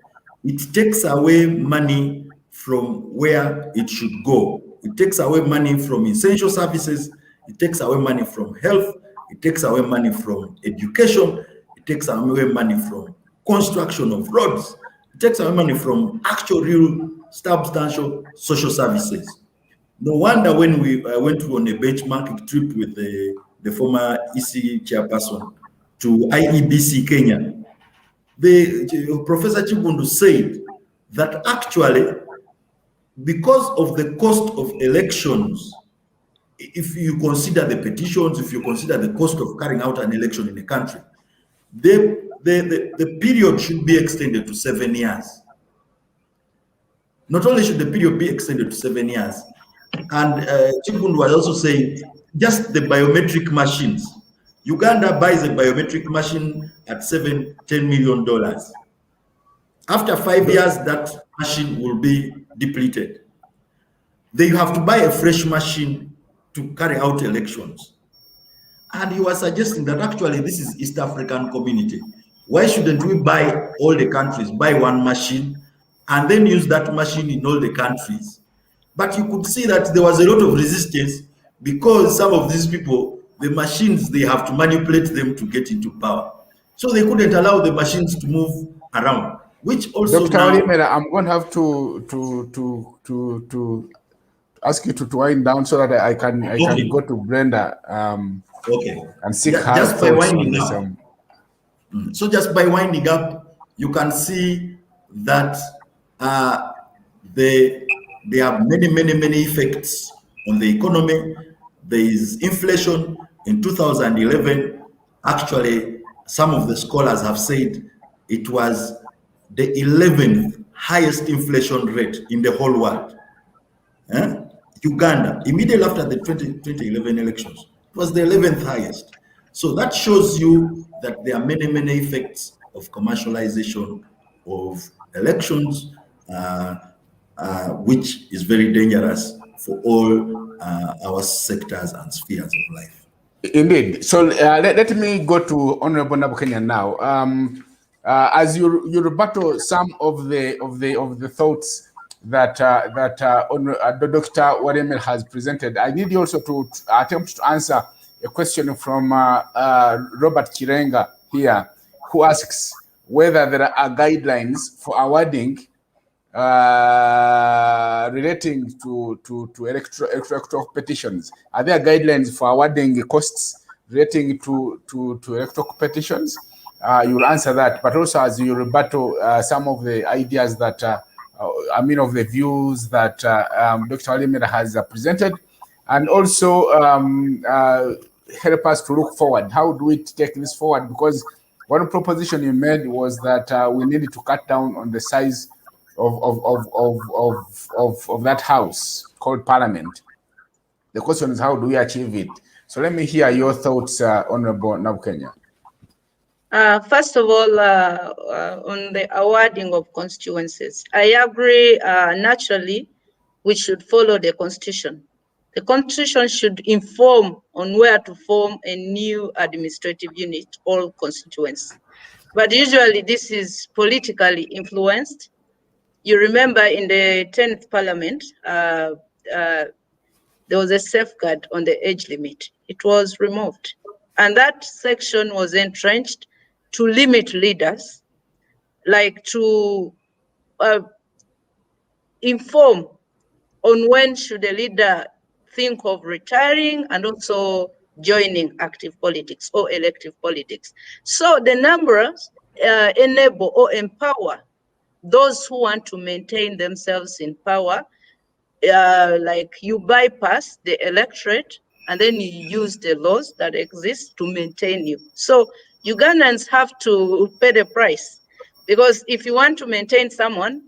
It takes away money from where it should go. It takes away money from essential services. It takes away money from health. It takes away money from education. It takes away money from construction of roads. It takes away money from actual, real, substantial social services. No wonder when we went on a benchmarking trip with the the former EC chairperson, to IEBC Kenya, Professor Chibundu said that actually, because of the cost of elections, if you consider the petitions, if you consider the cost of carrying out an election in a country, the period should be extended to 7 years. Not only should the period be extended to 7 years, and Chibundu was also saying just the biometric machines. Uganda buys a biometric machine at $10 million. After 5 years, that machine will be depleted. They have to buy a fresh machine to carry out elections. And he was suggesting that actually this is East African community. Why shouldn't we buy all the countries, buy one machine, and then use that machine in all the countries? But you could see that there was a lot of resistance because some of these people, the machines, they have to manipulate them to get into power. So they couldn't allow the machines to move around, which also Dr. now... Walyemera, I'm going to have to ask you to wind down so that I can go to Brenda and seek her just by thoughts on winding this. up. So just by winding up, you can see that they have many effects on the economy. There is inflation. In 2011, actually, some of the scholars have said it was the 11th highest inflation rate in the whole world. Uganda, immediately after the 2011 elections, it was the 11th highest. So that shows you that there are many effects of commercialization of elections, which is very dangerous for all our sectors and spheres of life. Indeed. So let me go to Honorable Nabukenya now. As you rebuttal some of the thoughts that Dr. Walyemera has presented, I need you also to attempt to answer a question from Robert Kirenga here, who asks whether there are guidelines for awarding relating to electoral petitions. Are there guidelines for awarding costs relating to electoral petitions? You will answer that, but also as you rebuttal some of the ideas that, of the views that Dr. Walyemera has presented, and also help us to look forward. How do we take this forward? Because one proposition you made was that we needed to cut down on the size of that house called Parliament. The question is, how do we achieve it? So let me hear your thoughts, Honorable Nabukenya. First of all, on the awarding of constituencies, I agree. Naturally, we should follow the Constitution. The Constitution should inform on where to form a new administrative unit or constituency. But usually this is politically influenced. You remember in the 10th Parliament, there was a safeguard on the age limit. It was removed. And that section was entrenched to limit leaders, like to inform on when should a leader think of retiring and also joining active politics or elective politics. So the numbers enable or empower those who want to maintain themselves in power, like you bypass the electorate and then you use the laws that exist to maintain you. So Ugandans have to pay the price, because if you want to maintain someone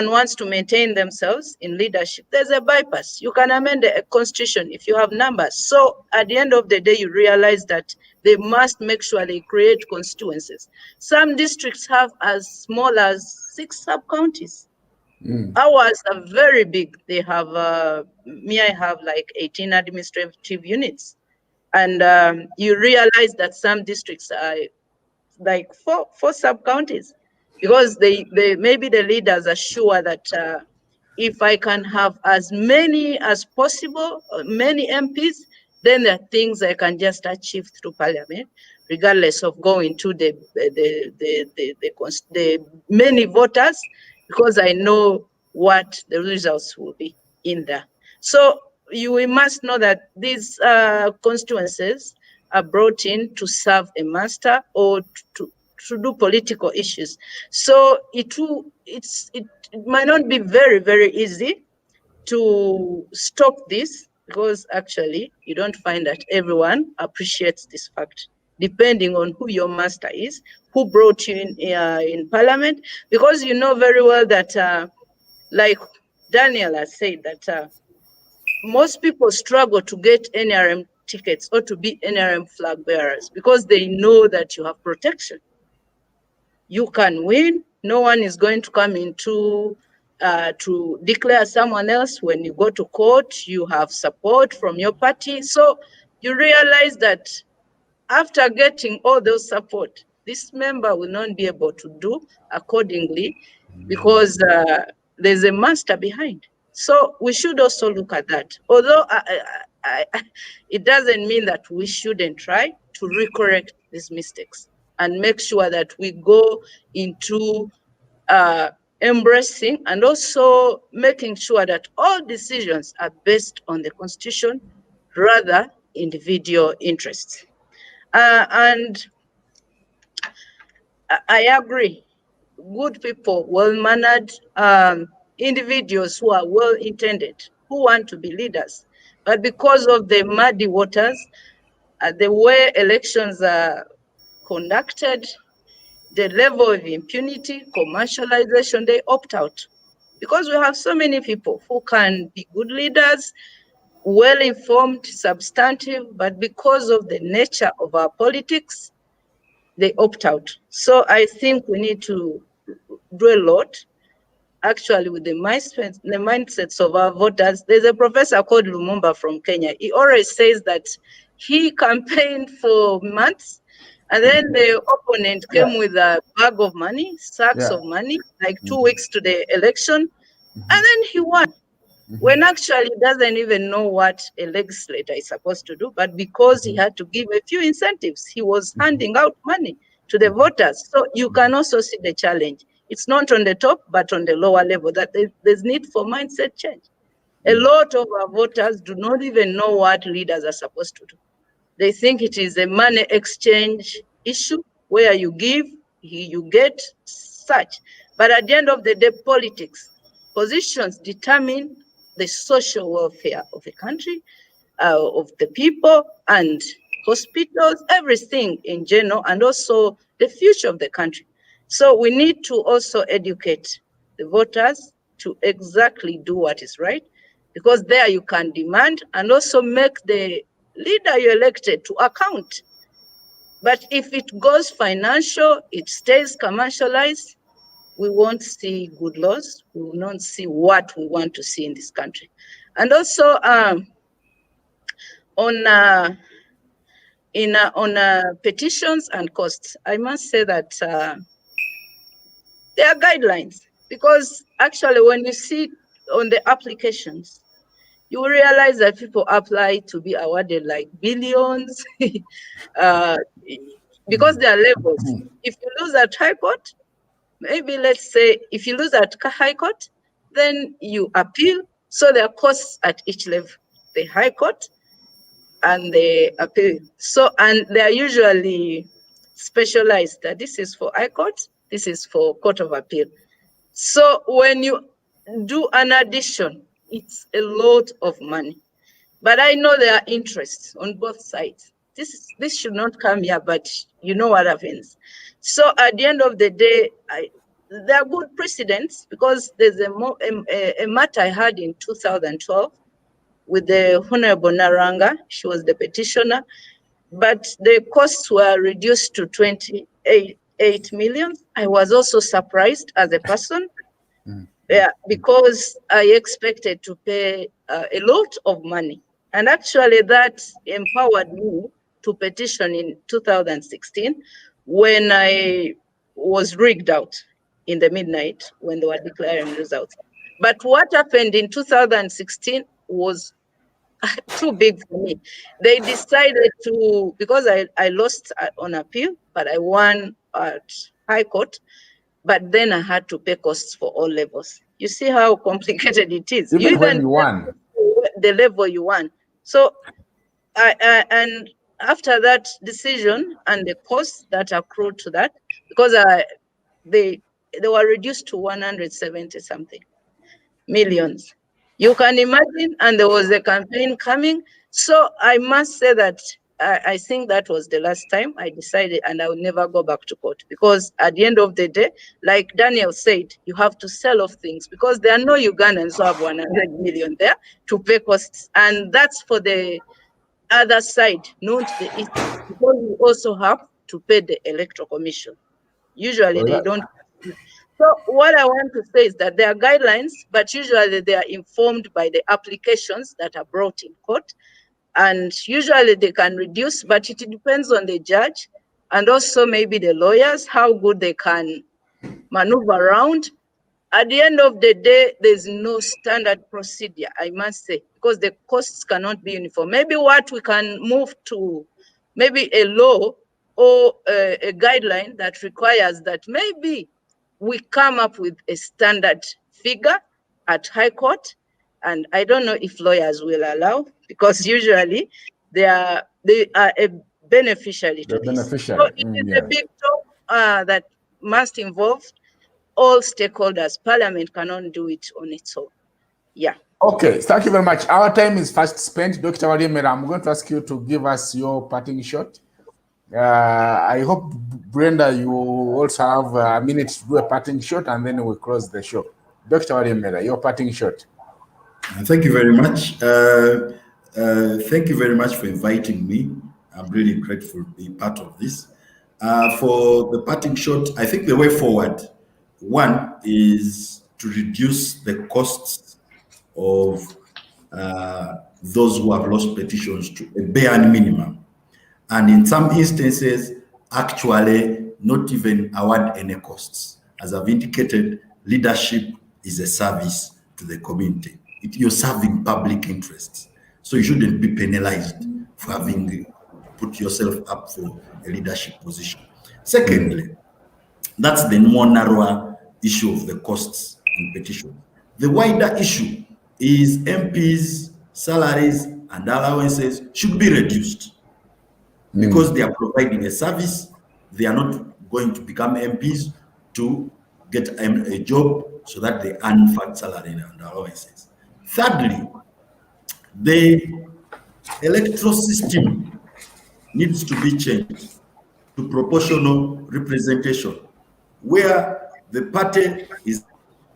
wants to maintain themselves in leadership, there's a bypass. You can amend the constitution if you have numbers. So at the end of the day, you realize that they must make sure they create constituencies. Some districts have as small as 6 sub-counties. Ours are very big. They have, I have like 18 administrative units. And you realize that some districts are like four sub-counties, because they maybe the leaders are sure that if I can have as many as possible, many MPs, then there are things I can just achieve through Parliament, regardless of going to the many voters, because I know what the results will be in there. So we must know that these constituencies are brought in to serve a master or to do political issues. So it might not be very, very easy to stop this, because actually you don't find that everyone appreciates this fact, depending on who your master is, who brought you in parliament, because you know very well that, like Daniel has said, that most people struggle to get NRM tickets or to be NRM flag bearers because they know that you have protection. You can win. No one is going to come into to declare someone else. When you go to court, you have support from your party. So you realize that after getting all those support, this member will not be able to do accordingly because there's a master behind. So we should also look at that. Although it doesn't mean that we shouldn't try to recorrect these mistakes and make sure that we go into embracing and also making sure that all decisions are based on the Constitution rather individual interests. And I agree, good people, well-mannered individuals who are well-intended, who want to be leaders, but because of the muddy waters, the way elections are conducted, the level of impunity, commercialization, they opt out. Because we have so many people who can be good leaders, well-informed, substantive, but because of the nature of our politics, they opt out. So I think we need to do a lot, actually, with the mindsets of our voters. There's a professor called Lumumba from Kenya. He always says that he campaigned for months, and then the opponent came with a bag of money, sacks of money, like 2 weeks to the election, and then he won. When actually he doesn't even know what a legislator is supposed to do, but because he had to give a few incentives, he was handing out money to the voters. So you can also see the challenge. It's not on the top, but on the lower level, that there's need for mindset change. A lot of our voters do not even know what leaders are supposed to do. They think it is a money exchange issue where you give, you get such. But at the end of the day, politics, positions determine the social welfare of the country, of the people, and hospitals, everything in general, and also the future of the country. So we need to also educate the voters to exactly do what is right, because there you can demand and also make the leader you elected to account. But if it goes financial, it stays commercialized, we won't see good laws. We will not see what we want to see in this country. And also on petitions and costs, I must say that there are guidelines, because actually when you see on the applications, you will realize that people apply to be awarded like billions because there are levels. If you lose at High Court, maybe let's say if you lose at High Court, then you appeal. So there are costs at each level, the High Court and the appeal. So, and they are usually specialized, that this is for High Court, this is for Court of Appeal. So when you do an addition, it's a lot of money. But I know there are interests on both sides. This should not come here, but you know what happens. So at the end of the day, there are good precedents, because there's a matter I had in 2012 with the Honorable Naranga. She was the petitioner, but the costs were reduced to 28 million. I was also surprised as a person, because I expected to pay a lot of money. And actually that empowered me to petition in 2016 when I was rigged out in the midnight when they were declaring results. But what happened in 2016 was too big for me. They decided to, because I lost on appeal, but I won at High Court, but then I had to pay costs for all levels. You see how complicated it is. Even when you won. the level you want. So, and after that decision and the costs that accrued to that, because they were reduced to 170 something millions. You can imagine, and there was a campaign coming. So I must say that I think that was the last time I decided, and I will never go back to court, because at the end of the day, like Daniel said, you have to sell off things, because there are no Ugandans who have 100 million there to pay costs. And that's for the other side, not the East, because you also have to pay the Electoral Commission. Usually they don't. So what I want to say is that there are guidelines, but usually they are informed by the applications that are brought in court. And usually they can reduce, but it depends on the judge and also maybe the lawyers, how good they can maneuver around. At the end of the day, there's no standard procedure, I must say, because the costs cannot be uniform. Maybe what we can move to, maybe a law or a guideline that requires that maybe we come up with a standard figure at High Court. And I don't know if lawyers will allow, because usually they are a beneficiary to this. So it is a big job that must involve all stakeholders. Parliament cannot do it on its own. Yeah. Okay, thank you very much. Our time is fast spent. Dr. Walyemera, I'm going to ask you to give us your parting shot. I hope, Brenda, you also have a minute to do a parting shot, and then we'll close the show. Dr. Walyemera, your parting shot. Thank you very much. Thank you very much for inviting me. I'm really grateful to be part of this. For the parting shot, I think the way forward, one is to reduce the costs of those who have lost petitions to a bare minimum. And in some instances, actually not even award any costs. As I've indicated, leadership is a service to the community. You're serving public interests. So you shouldn't be penalized for having put yourself up for a leadership position. Secondly, that's the more narrower issue of the costs in petition. The wider issue is MPs' salaries and allowances should be reduced. Because they are providing a service, they are not going to become MPs to get a job so that they earn fat salary and allowances. Thirdly, the electoral system needs to be changed to proportional representation, where the party is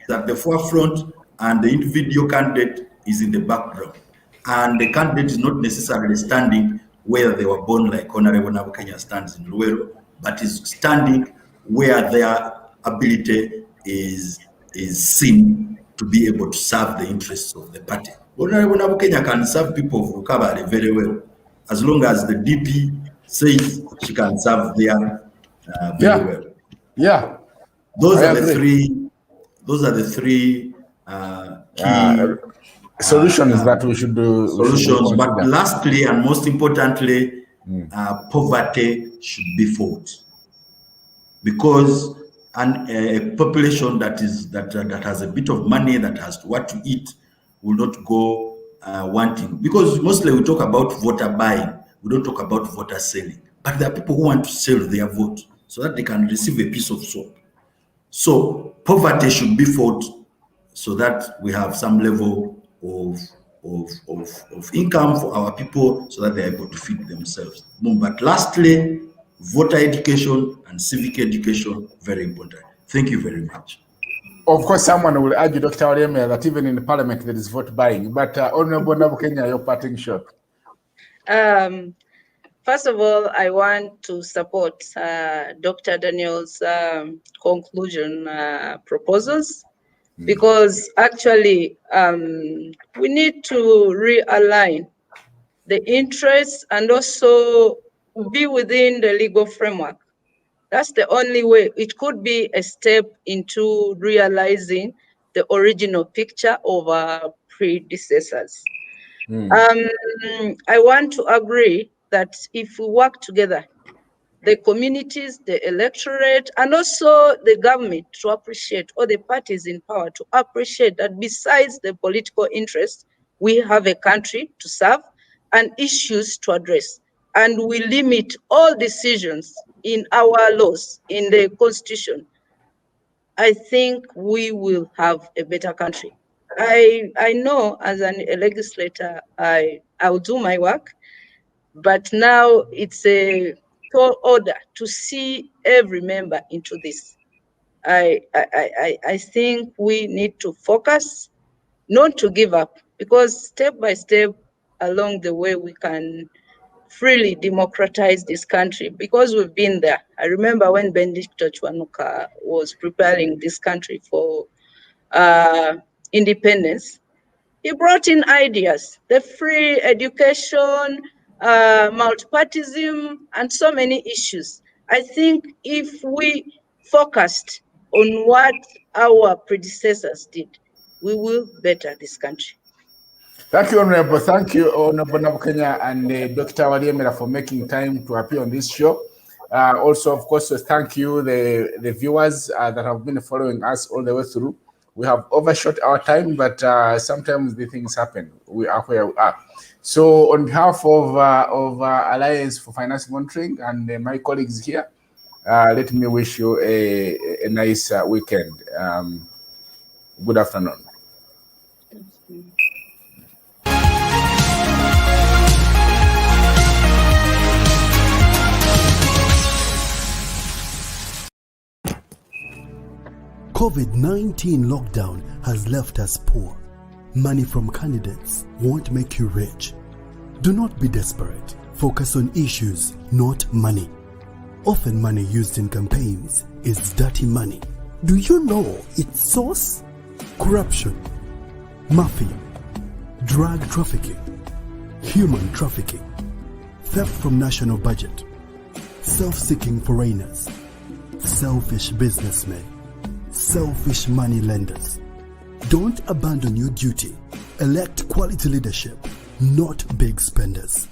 at the forefront and the individual candidate is in the background. And the candidate is not necessarily standing where they were born, like Honorable Nabukenya stands in Luweero, but is standing where their ability is seen to be able to serve the interests of the party. Honorable Nabukenya can serve people of Rukabale very well, as long as the DP says she can serve there very well. Yeah. Those are the three key solutions that we should do. Solutions, but lastly and most importantly, poverty should be fought, because a population that has a bit of money, that has what to eat, will not go wanting. Because mostly we talk about voter buying, we don't talk about voter selling. But there are people who want to sell their vote so that they can receive a piece of soap. So poverty should be fought so that we have some level of income for our people so that they're able to feed themselves. But lastly, voter education and civic education, very important. Thank you very much. Of course, someone will argue, Dr. Walyemera, that even in the parliament there is vote buying. But Honorable Nabukenya, your parting shot. First of all, I want to support Dr. Daniel's conclusion proposals, because actually we need to realign the interests and also be within the legal framework. That's the only way. It could be a step into realizing the original picture of our predecessors. I want to agree that if we work together, the communities, the electorate, and also the government, to appreciate, or the parties in power to appreciate that besides the political interest, We have a country to serve and issues to address, and we limit all decisions in our laws, in the Constitution, I think we will have a better country. I know as a legislator, I'll do my work, but now it's a tall order to see every member into this. I think we need to focus, not to give up, because step by step along the way, we can freely democratize this country, because we've been there. I remember when Benedicto Chwanuka was preparing this country for independence, he brought in ideas, the free education, multipartism, and so many issues. I think if we focused on what our predecessors did, we will better this country. Thank you, Honorable. Thank you, Honorable Nabukenya and Dr. Walyemera for making time to appear on this show. Also, of course, thank you, the viewers that have been following us all the way through. We have overshot our time, but sometimes the things happen. We are where we are. So, on behalf of Alliance for Finance Monitoring and my colleagues here, let me wish you a nice weekend. Good afternoon. COVID-19 lockdown has left us poor. Money from candidates won't make you rich. Do not be desperate. Focus on issues, not money. Often money used in campaigns is dirty money. Do you know its source? Corruption, mafia, drug trafficking, human trafficking, theft from national budget, self-seeking foreigners, selfish businessmen, selfish money lenders. Don't abandon your duty. Elect quality leadership, not big spenders.